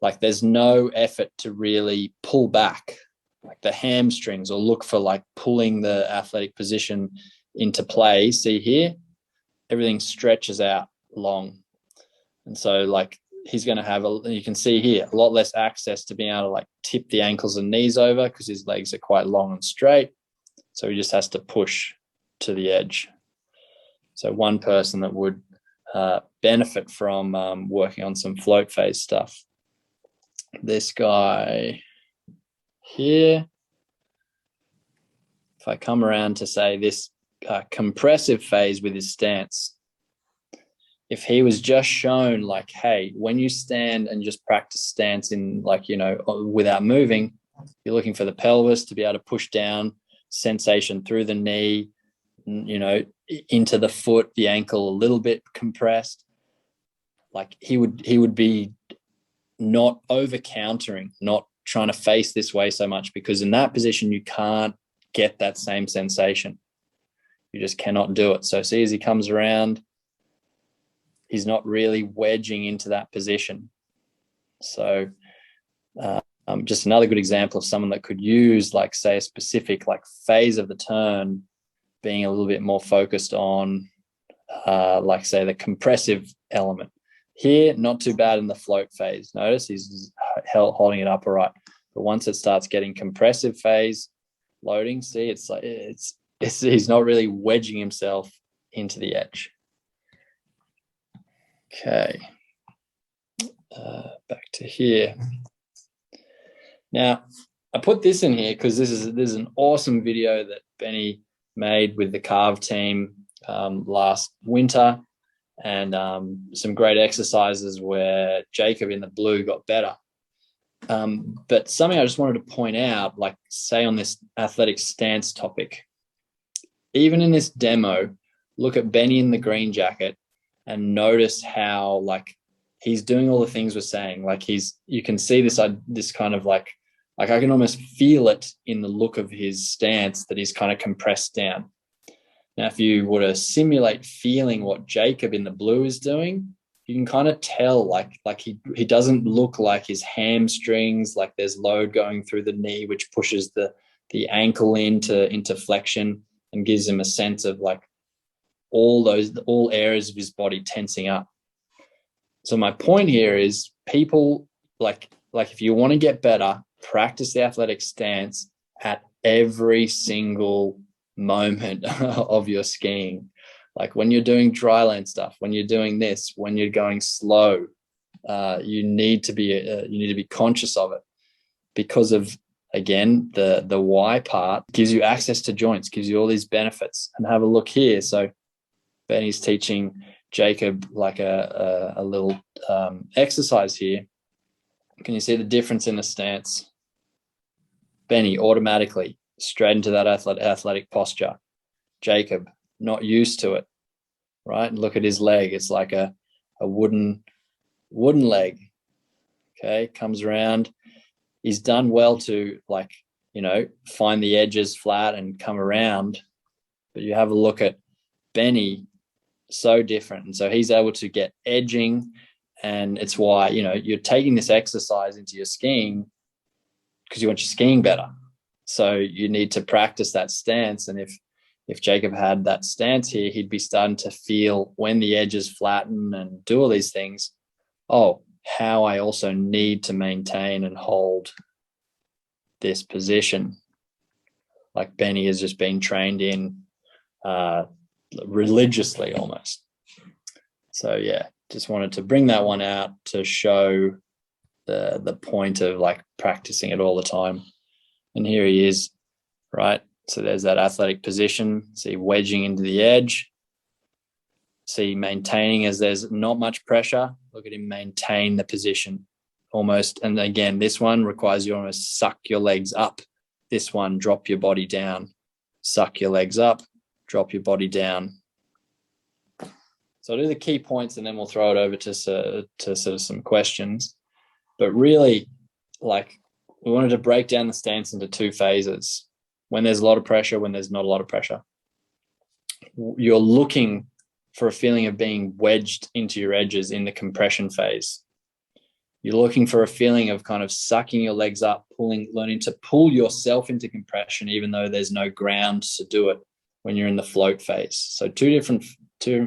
like there's no effort to really pull back like the hamstrings or look for like pulling the athletic position into play. See here, everything stretches out long. And so like he's going to have, you can see here, a lot less access to being able to like tip the ankles and knees over because his legs are quite long and straight. So he just has to push to the edge. So one person that would benefit from working on some float phase stuff. This guy here, if I come around to say this compressive phase with his stance, if he was just shown like, hey, when you stand and just practice stance in like, you know, without moving, you're looking for the pelvis to be able to push down, sensation through the knee, you know, into the foot, the ankle a little bit compressed. Like he would be not over countering, not trying to face this way so much, because in that position you can't get that same sensation. You just cannot do it. So see, as he comes around, he's not really wedging into that position. So just another good example of someone that could use, like, say, a specific like phase of the turn being a little bit more focused on, like, say, the compressive element. Here, not too bad in the float phase. Notice he's holding it up all right. But once it starts getting compressive phase, loading, see, it's like he's not really wedging himself into the edge. Okay, back to here. Now, I put this in here because this is an awesome video that Benny made with the Carve team last winter, and some great exercises where Jacob in the blue got better. But something I just wanted to point out, like, say, on this athletic stance topic, even in this demo, look at Benny in the green jacket and notice how, like, he's doing all the things we're saying. Like, you can see this kind of like I can almost feel it in the look of his stance that he's kind of compressed down. Now, if you were to simulate feeling what Jacob in the blue is doing, you can kind of tell, like he doesn't look like his hamstrings, like there's load going through the knee, which pushes the ankle into flexion and gives him a sense of like all areas of his body tensing up. So my point here is, people like if you want to get better, practice the athletic stance at every single moment of your skiing. Like when you're doing dryland stuff, when you're doing this, when you're going slow, you need to be conscious of it, because of, again, the why part gives you access to joints, gives you all these benefits. And have a look here. So Benny's teaching Jacob like a little exercise here. Can you see the difference in the stance? Benny automatically straight into that athletic posture. Jacob, not used to it, right? And look at his leg. It's like a wooden leg. Okay, comes around. He's done well to like find the edges flat and come around. But you have a look at Benny, so different. And so he's able to get edging, and it's why, you're taking this exercise into your skiing because you want your skiing better. So you need to practice that stance. And if Jacob had that stance here, he'd be starting to feel when the edges flatten and do all these things. Oh, how I also need to maintain and hold this position. Like Benny is just being trained in religiously almost. So yeah, just wanted to bring that one out to show the point of like practicing it all the time. And here he is, right? So there's that athletic position. See wedging into the edge. See maintaining as there's not much pressure. Look at him maintain the position almost. And again, this one requires you almost suck your legs up. This one, drop your body down. Suck your legs up, drop your body down. So I'll do the key points and then we'll throw it over to sort of some questions. But really, like, we wanted to break down the stance into two phases. When there's a lot of pressure, when there's not a lot of pressure. You're looking for a feeling of being wedged into your edges in the compression phase. You're looking for a feeling of kind of sucking your legs up, learning to pull yourself into compression, even though there's no ground to do it when you're in the float phase. So two different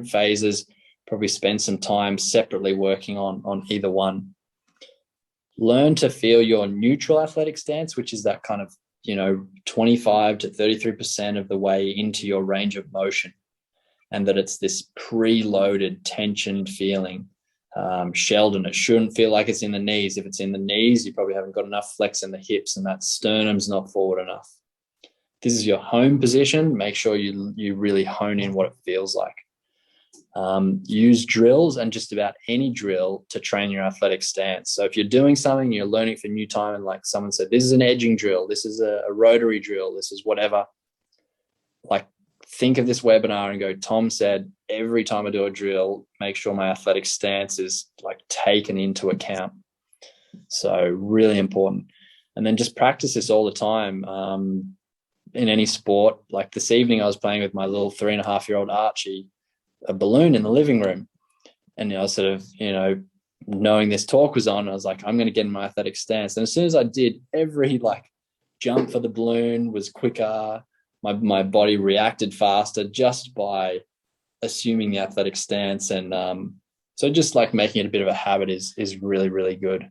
phases, probably spend some time separately working on either one. Learn to feel your neutral athletic stance, which is that kind of, 25 to 33% of the way into your range of motion. And that it's this preloaded, tensioned feeling. Sheldon, it shouldn't feel like it's in the knees. If it's in the knees, you probably haven't got enough flex in the hips and that sternum's not forward enough. This is your home position. Make sure you really hone in what it feels like. Use drills and just about any drill to train your athletic stance. So if you're doing something, you're learning for new time, and like someone said, this is an edging drill, this is a rotary drill, this is whatever. Like, think of this webinar and go, Tom said, every time I do a drill, make sure my athletic stance is like taken into account. So really important. And then just practice this all the time in any sport. Like this evening, I was playing with my little 3.5-year-old Archie, a balloon in the living room. And I was sort of, knowing this talk was on, I was like, I'm going to get in my athletic stance. And as soon as I did, every like jump for the balloon was quicker. My body reacted faster just by assuming the athletic stance. And so just like making it a bit of a habit is really, really good.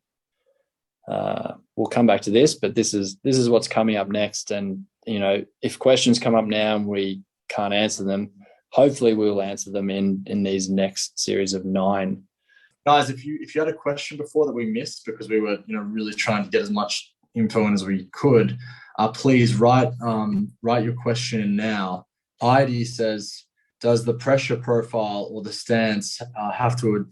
We'll come back to this, but this is what's coming up next. And, if questions come up now and we can't answer them, hopefully we'll answer them in these next series of 9. Guys, if you had a question before that we missed because we were, really trying to get as much info in as we could, please write your question in now. Heidi says, does the pressure profile or the stance have to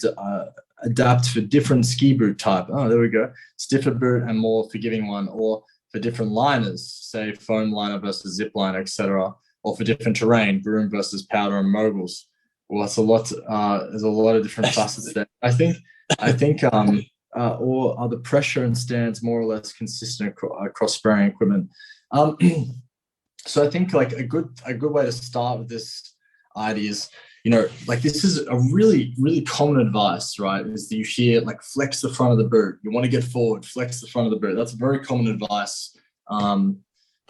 adapt for different ski boot type? Oh, there we go. Stiffer boot and more forgiving one, or for different liners, say foam liner versus zip liner, etc., or for different terrain, broom versus powder and moguls. Well, that's a lot. There's a lot of different facets there. I think, or are the pressure and stance more or less consistent across spraying equipment? So I think like a good way to start with this idea is, like this is a really, really common advice, right? Is that you hear like flex the front of the boot. You want to get forward, flex the front of the boot. That's very common advice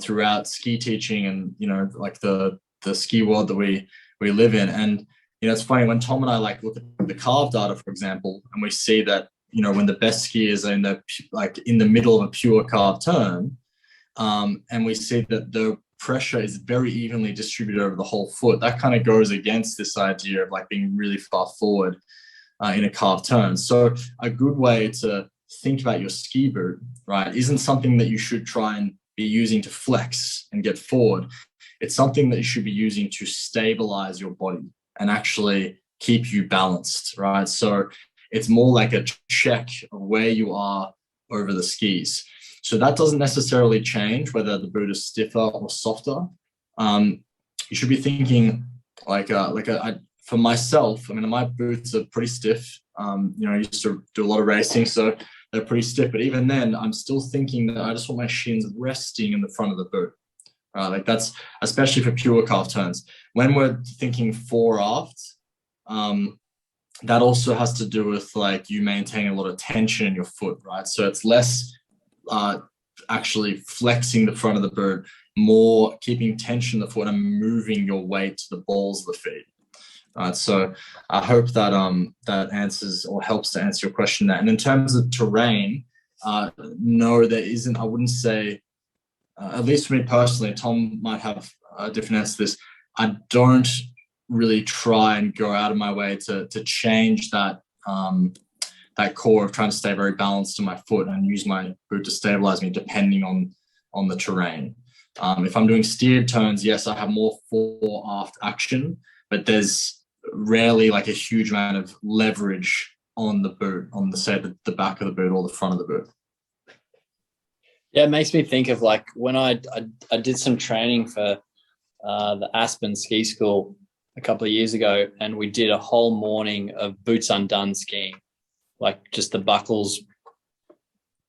throughout ski teaching and, like the ski world that we live in. And, it's funny when Tom and I like look at the carve data, for example, and we see that, when the best skiers are in the middle of a pure carve turn, and we see that the pressure is very evenly distributed over the whole foot. That kind of goes against this idea of like being really far forward in a carved turn. So a good way to think about your ski boot, right, isn't something that you should try and be using to flex and get forward. It's something that you should be using to stabilize your body and actually keep you balanced, right? So it's more like a check of where you are over the skis. So that doesn't necessarily change whether the boot is stiffer or softer. You should be thinking for myself, my boots are pretty stiff. I used to do a lot of racing. So they're pretty stiff. But even then, I'm still thinking that I just want my shins resting in the front of the boot. Like that's especially for pure calf turns. When we're thinking fore aft, that also has to do with like you maintaining a lot of tension in your foot, right? So it's less actually flexing the front of the boot, more keeping tension in the foot and moving your weight to the balls of the feet. So I hope that that answers or helps to answer your question there. And in terms of terrain, no, there isn't. I wouldn't say, at least for me personally, Tom might have a different answer to this. I don't really try and go out of my way to change that that core of trying to stay very balanced in my foot and use my boot to stabilize me depending on the terrain. If I'm doing steered turns, yes, I have more fore aft action, but there's rarely like a huge amount of leverage on the boot, on the back of the boot or the front of the boot. Yeah, it makes me think of like when I did some training for the Aspen Ski School a couple of years ago, and we did a whole morning of boots undone skiing, like just the buckles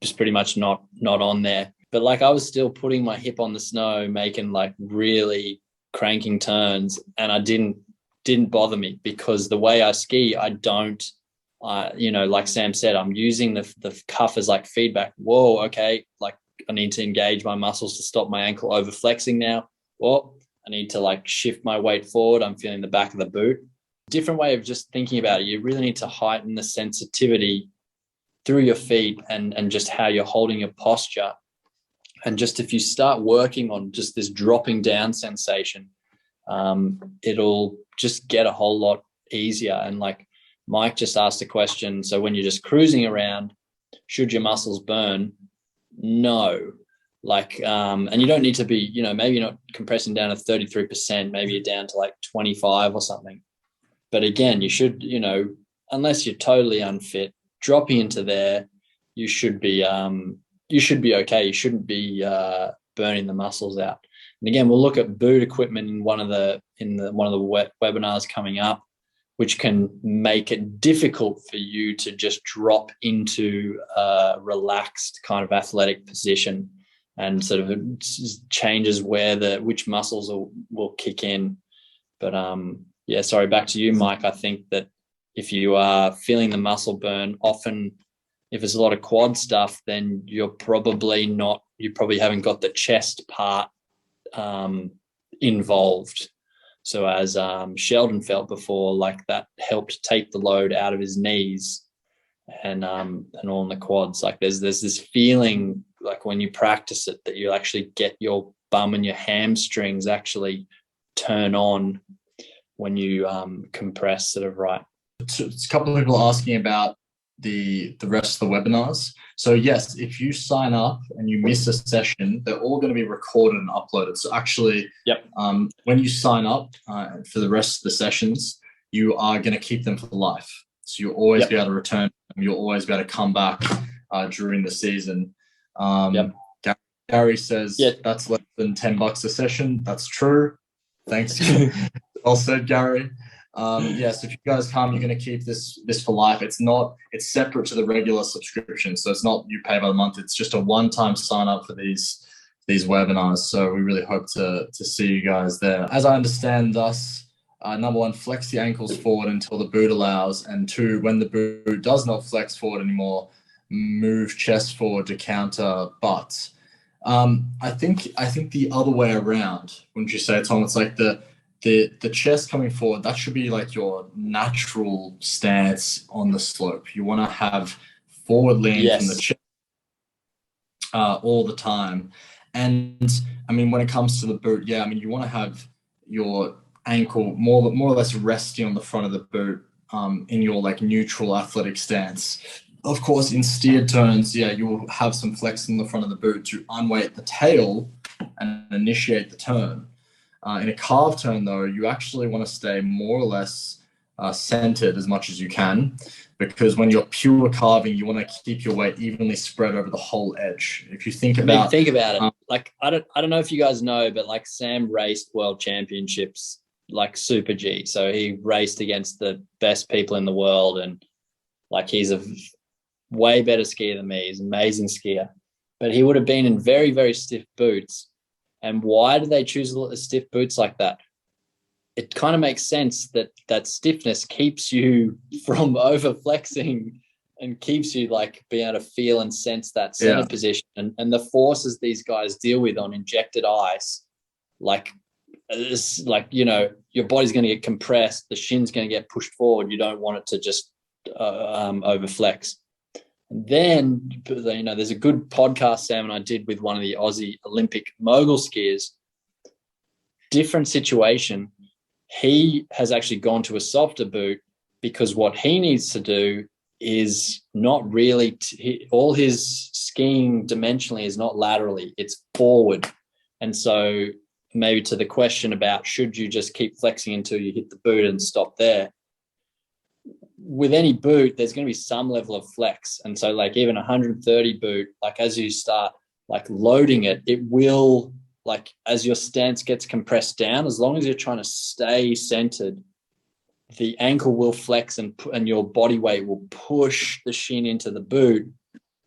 just pretty much not on there. But like I was still putting my hip on the snow, making like really cranking turns, and I didn't bother me because the way I ski, I don't, like Sam said, I'm using the cuff as like feedback. Whoa, okay, like I need to engage my muscles to stop my ankle over flexing now. Well, I need to like shift my weight forward. I'm feeling the back of the boot. Different way of just thinking about it. You really need to heighten the sensitivity through your feet and just how you're holding your posture. And just if you start working on just this dropping down sensation, it'll just get a whole lot easier. And like Mike just asked a question. So when you're just cruising around, should your muscles burn? No. Like, and you don't need to be, maybe you're not compressing down to 33%, maybe you're down to like 25 or something. But again, you should, unless you're totally unfit, dropping into there, you should be okay. You shouldn't be burning the muscles out. And again, we'll look at boot equipment in one of the webinars coming up, which can make it difficult for you to just drop into a relaxed kind of athletic position, and sort of changes which muscles will kick in. But sorry, back to you, Mike. I think that if you are feeling the muscle burn, often if there's a lot of quad stuff, then you probably haven't got the chest part involved. So as Sheldon felt before, like that helped take the load out of his knees and all in the quads. Like there's this feeling like when you practice it that you actually get your bum and your hamstrings actually turn on when you compress sort of right. It's a couple of people asking about the rest of the webinars. So yes, if you sign up and you miss a session, they're all going to be recorded and uploaded. So actually, when you sign up for the rest of the sessions, you are going to keep them for life. So you'll always be able to return them. You'll always be able to come back during the season. Gary says that's less than $10 a session. That's true. Thanks. Well said, Gary. Yes, if you guys come, you're going to keep this for life. It's separate to the regular subscription. So it's not you pay by the month. It's just a one-time sign up for these webinars. So we really hope to see you guys there. As I understand, thus, number one, flex the ankles forward until the boot allows. And two, when the boot does not flex forward anymore, move chest forward to counter butt. I think the other way around, wouldn't you say, Tom? It's like the chest coming forward, that should be like your natural stance on the slope. You want to have forward lean from the chest all the time. And I mean, when it comes to the boot, you want to have your ankle more or less resting on the front of the boot in your like neutral athletic stance. Of course, in steered turns, you will have some flex in the front of the boot to unweight the tail and initiate the turn. In a carve turn, though, you actually want to stay more or less centered as much as you can, because when you're pure carving, you want to keep your weight evenly spread over the whole edge. If you think about it, like I don't know if you guys know, but like Sam raced world championships like Super G, so he raced against the best people in the world, and like he's a way better skier than me. He's an amazing skier. But he would have been in very, very stiff boots. And why do they choose stiff boots like that? It kind of makes sense that that stiffness keeps you from over flexing and keeps you like being able to feel and sense that center position. And the forces these guys deal with on injected ice, like, you know, your body's going to get compressed, the shin's going to get pushed forward. You don't want it to just overflex. And then, you know, there's a good podcast Sam and I did with one of the Aussie Olympic mogul skiers. Different situation. He has actually gone to a softer boot because what he needs to do is not really all his skiing dimensionally is not laterally, it's forward. And so maybe to the question about should you just keep flexing until you hit the boot and stop there, with any boot there's going to be some level of flex. And so like even 130 boot, like as you start like loading it, it will, like as your stance gets compressed down, as long as you're trying to stay centered, the ankle will flex and your body weight will push the shin into the boot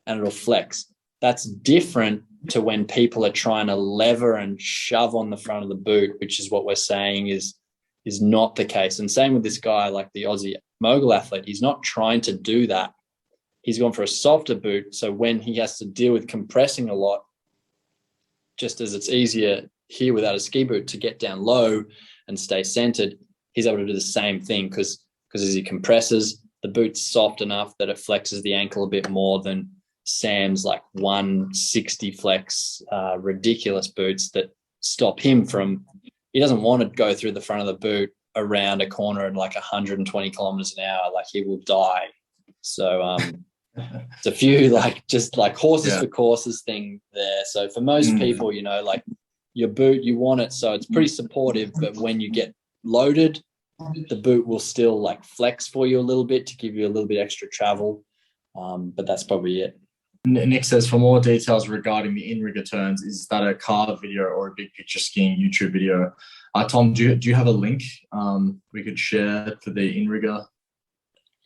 and it'll flex. That's different to when people are trying to lever and shove on the front of the boot, which is what we're saying is not the case. And same with this guy, like the Aussie mogul athlete, he's not trying to do that. He's gone for a softer boot. So when he has to deal with compressing a lot, just as it's easier here without a ski boot to get down low and stay centered, he's able to do the same thing because as he compresses, the boot's soft enough that it flexes the ankle a bit more than Sam's like 160 flex ridiculous boots that stop him from, he doesn't want to go through the front of the boot around a corner at like 120 kilometers an hour, like he will die. So it's a few like just like horses for courses thing there. So for most people, you know, like your boot, you want it so it's pretty supportive, but when you get loaded, the boot will still like flex for you a little bit to give you a little bit extra travel. But that's probably it. Nick says, for more details regarding the in-rigger turns, is that a carve video or a big picture skiing YouTube video? Tom, do you have a link we could share for the in-rigger?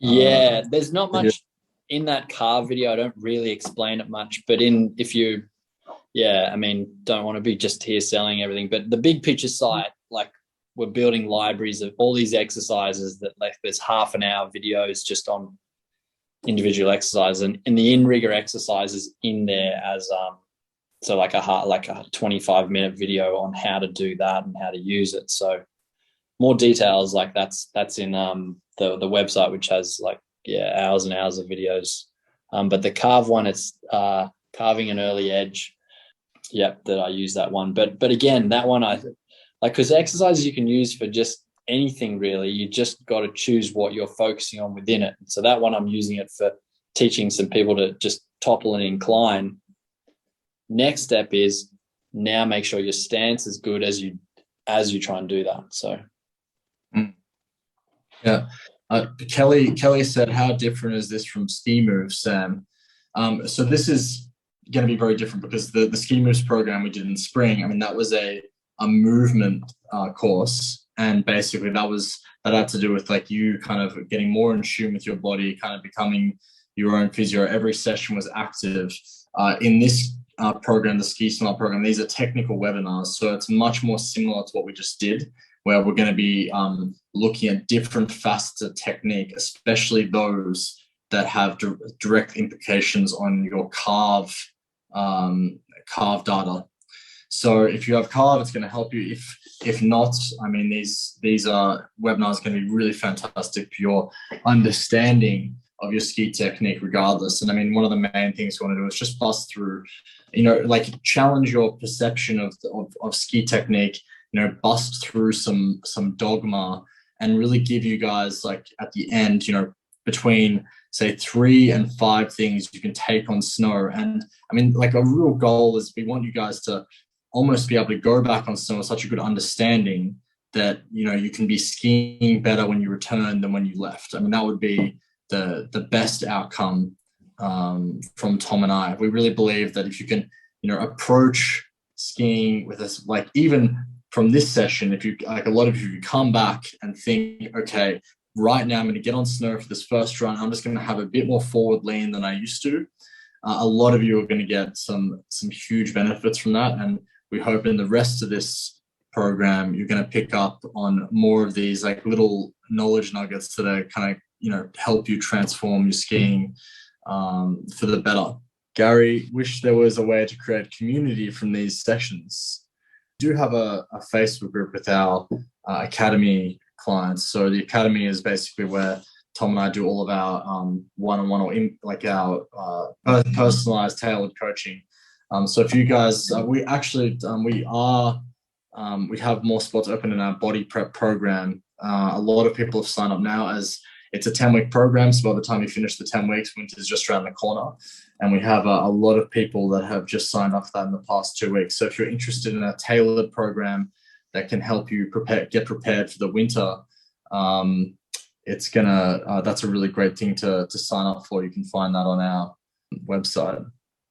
Yeah, there's not much in that carve video. I don't really explain it much, but don't want to be just here selling everything, but the big picture site, like we're building libraries of all these exercises that like there's half an hour videos just on individual exercises, and the in-rigger exercises in there as so like a 25-minute video on how to do that and how to use it. So more details like that's in the website, which has like hours and hours of videos. But the carve one, it's carving an early edge. Yep, that I use that one. But again, that one I like because exercises you can use for just anything really. You just got to choose what you're focusing on within it. So that one I'm using it for teaching some people to just topple and incline. Next step is now make sure your stance is good as you try and do that. So Kelly said, how different is this from ski moves, Sam? So this is going to be very different because the ski moves program we did in spring, I mean, that was a movement course, and basically that had to do with like you kind of getting more in tune with your body, kind of becoming your own physio. Every session was active. In this program, the Ski Smart program, these are technical webinars, so it's much more similar to what we just did, where we're going to be looking at different facets of technique, especially those that have direct implications on your carve data. So if you have carve, it's going to help you. If not, I mean, these are webinars going to be really fantastic for your understanding of your ski technique regardless. And I mean, one of the main things you want to do is just bust through, like challenge your perception of ski technique, bust through some dogma and really give you guys like at the end, between say 3 and 5 things you can take on snow. And I mean, like a real goal is we want you guys to almost be able to go back on snow with such a good understanding that, you can be skiing better when you return than when you left. I mean, that would be the best outcome from Tom and I. We really believe that if you can, approach skiing with us, like even from this session, if you like a lot of you come back and think, okay, right now I'm going to get on snow for this first run. I'm just going to have a bit more forward lean than I used to. A lot of you are going to get some huge benefits from that. And we hope in the rest of this program, you're going to pick up on more of these like little knowledge nuggets that are kind of, help you transform your skiing for the better. Gary, wish there was a way to create community from these sessions. We do have a Facebook group with our academy clients. So the academy is basically where Tom and I do all of our one-on-one or our personalized, tailored coaching. So if you guys, we actually we have more spots open in our body prep program. A lot of people have signed up now, as it's a 10-week program. So by the time you finish the 10 weeks, winter's just around the corner. And we have a lot of people that have just signed up for that in the past 2 weeks. So if you're interested in a tailored program that can help you get prepared for the winter, that's a really great thing to sign up for. You can find that on our website.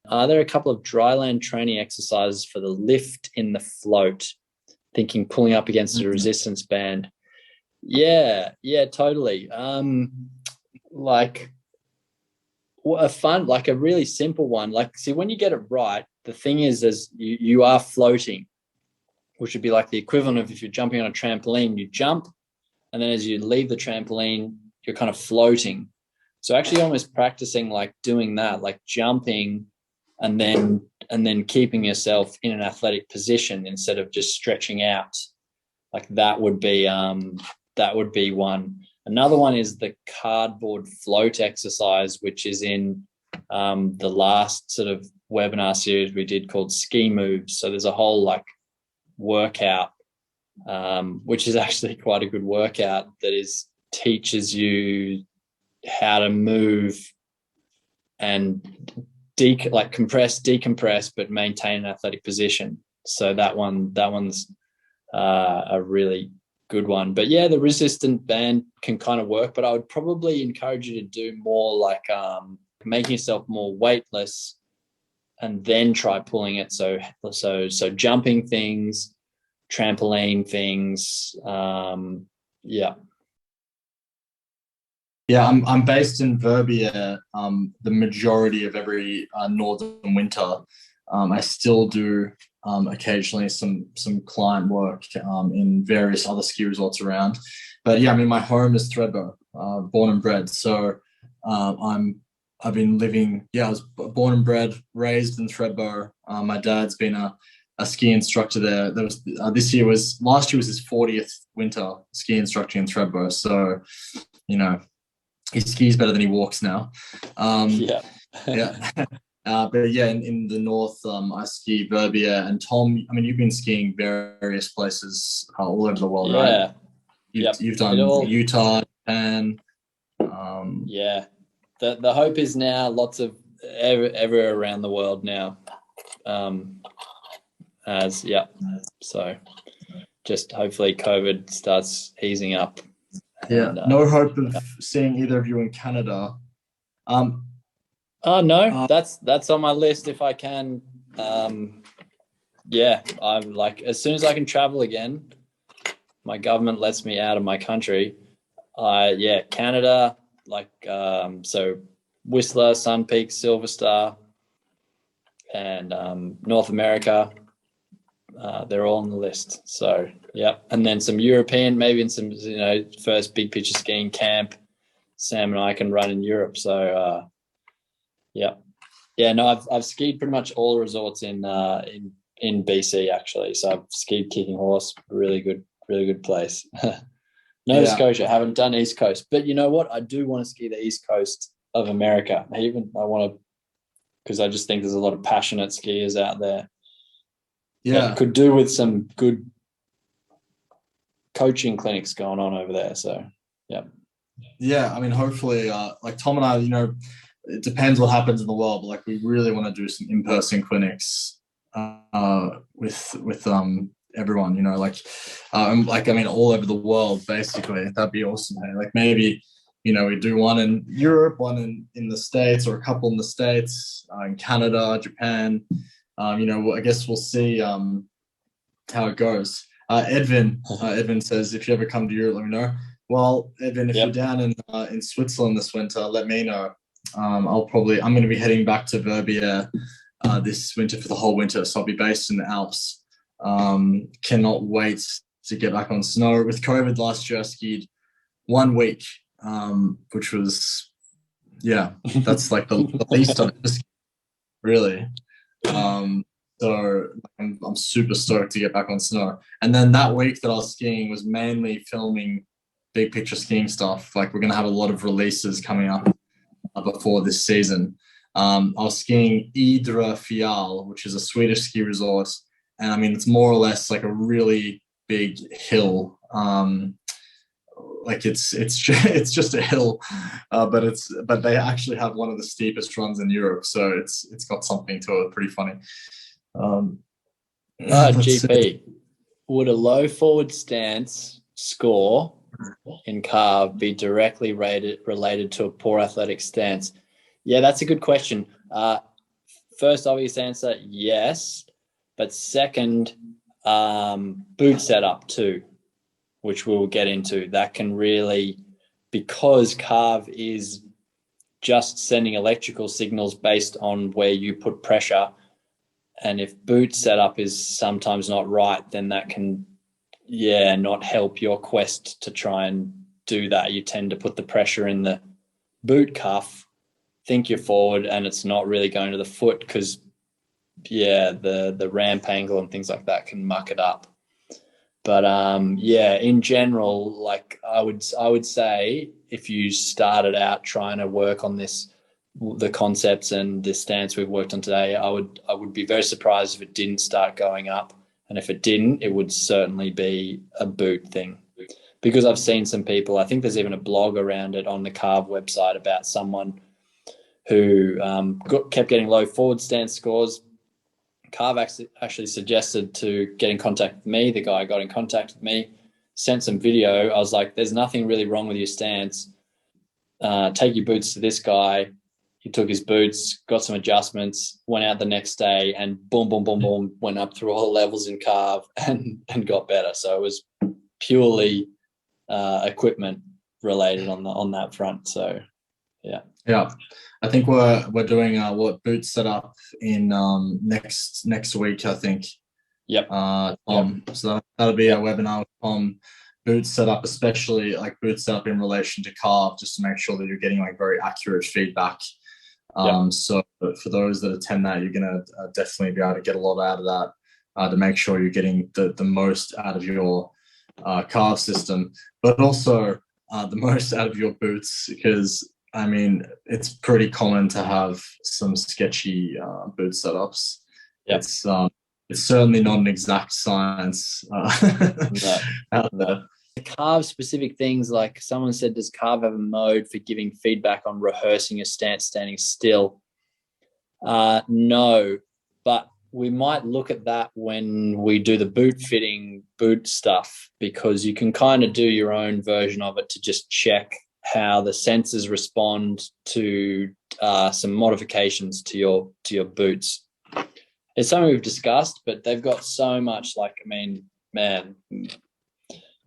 There are a couple of dryland training exercises for the lift in the float, thinking pulling up against a resistance band. Yeah, totally. Like a really simple one. Like, see, when you get it right, the thing is you are floating, which would be like the equivalent of if you're jumping on a trampoline, you jump, and then as you leave the trampoline, you're kind of floating. So actually almost practicing like doing that, like jumping and then keeping yourself in an athletic position instead of just stretching out. Like that would be one. Another one is the cardboard float exercise, which is in the last sort of webinar series we did called Ski Moves. So there's a whole like workout, which is actually quite a good workout that teaches you how to move and compress, decompress, but maintain an athletic position. So that one's a really good one. But yeah, the resistant band can kind of work, but I would probably encourage you to do more like making yourself more weightless and then try pulling it. So jumping things, trampoline things. Yeah, I'm based in Verbier. The majority of every northern winter, I still do occasionally some client work in various other ski resorts around. But yeah, I mean, my home is Thredbo, born and bred. So I've been living. Yeah, I was born and bred, raised in Thredbo. My dad's been a ski instructor there. Last year was his 40th winter ski instructor in Thredbo. So, he skis better than he walks now. Yeah. But yeah, in the north, I ski Verbier. And Tom, I mean, you've been skiing various places all over the world, right? You've done Utah, Japan. Yeah. The hope is now lots of everywhere around the world now. So just hopefully COVID starts easing up. Yeah, and, no hope of seeing either of you in Canada. That's on my list if I can. I'm like, as soon as I can travel again, my government lets me out of my country. Canada, so Whistler, Sun Peak, Silver Star, and North America. They're all on the list. So, yeah. And then some European, maybe in some, first big picture skiing camp, Sam and I can run in Europe. So, I've skied pretty much all the resorts in BC actually. So I've skied Kicking Horse, really good place. Nova Scotia, haven't done East Coast, but you know what? I do want to ski the East Coast of America. Because I just think there's a lot of passionate skiers out there. Yeah, that could do with some good coaching clinics going on over there. So, yeah. Yeah, I mean, hopefully, like Tom and I, it depends what happens in the world, but like we really want to do some in-person clinics with everyone, all over the world, basically. That'd be awesome. Hey? Like maybe, we do one in Europe, one in the States, or a couple in the States, in Canada, Japan. I guess we'll see how it goes. Edvin says, if you ever come to Europe, let me know. Well, Evan, if you're down in Switzerland this winter, let me know. I'm going to be heading back to Verbier this winter for the whole winter. So I'll be based in the Alps. Cannot wait to get back on snow. With COVID last year, I skied 1 week, which was, that's like the least I've ever skied, really. So I'm super stoked to get back on snow. And then that week that I was skiing was mainly filming big picture skiing stuff. Like, we're going to have a lot of releases coming up before this season. I was skiing Idre Fjall, which is a Swedish ski resort. And I mean, it's more or less like a really big hill. Like it's just a hill, but they actually have one of the steepest runs in Europe. So it's got something to it. Pretty funny. GP, would a low forward stance score in carve be directly related to a poor athletic stance? Yeah, that's a good question. First obvious answer, yes. But second, boot setup too, which we'll get into. That can really, because carve is just sending electrical signals based on where you put pressure. And if boot setup is sometimes not right, then that can, not help your quest to try and do that. You tend to put the pressure in the boot cuff, think you're forward, and it's not really going to the foot because, the ramp angle and things like that can muck it up. But in general, like I would say, if you started out trying to work on the concepts and the stance we've worked on today, I would be very surprised if it didn't start going up. And if it didn't, it would certainly be a boot thing. Because I've seen some people, I think there's even a blog around it on the Carve website about someone who kept getting low forward stance scores. Carve actually suggested to get in contact with me. The guy got in contact with me, sent some video. I was like, there's nothing really wrong with your stance. Take your boots to this guy. He took his boots, got some adjustments, went out the next day, and boom, boom, boom, boom, went up through all the levels in carve and got better. So it was purely equipment related on that front. So, yeah. Yeah, I think we're doing what boot setup in next week, I think. Yep. Tom. So that'll be our webinar with Tom. Boot setup, especially like boot setup in relation to carve, just to make sure that you're getting like very accurate feedback. So for those that attend that, you're gonna definitely be able to get a lot out of that to make sure you're getting the most out of your carve system, but also the most out of your boots, because I mean, it's pretty common to have some sketchy boot setups. Yep. It's certainly not an exact science out there. Carve specific things, like someone said, does carve have a mode for giving feedback on rehearsing a stance standing still? No, but we might look at that when we do the boot fitting boot stuff, because you can kind of do your own version of it to just check how the sensors respond to some modifications to your boots. It's something we've discussed, but they've got so much,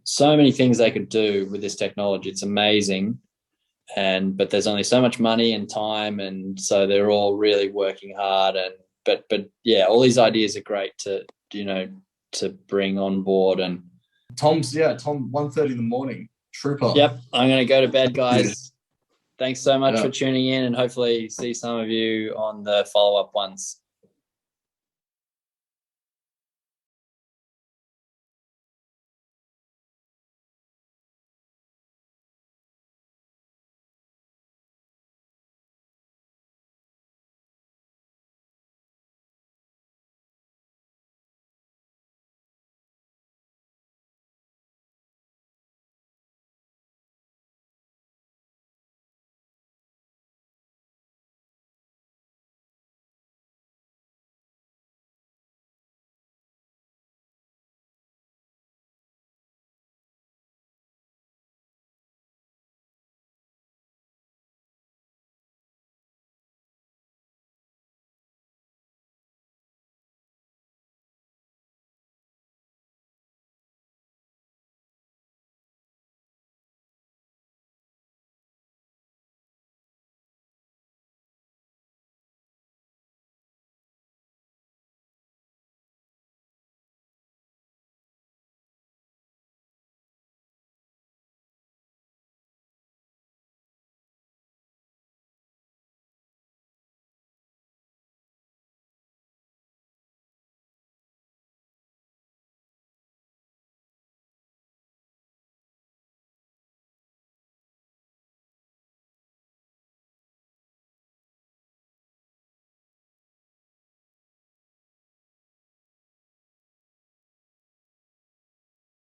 so many things they could do with this technology. It's amazing. But there's only so much money and time, and so they're all really working hard. But all these ideas are great to bring on board. And Tom, 1:30 in the morning. Trooper. Yep, I'm going to go to bed, guys. Thanks so much for tuning in, and hopefully see some of you on the follow-up ones.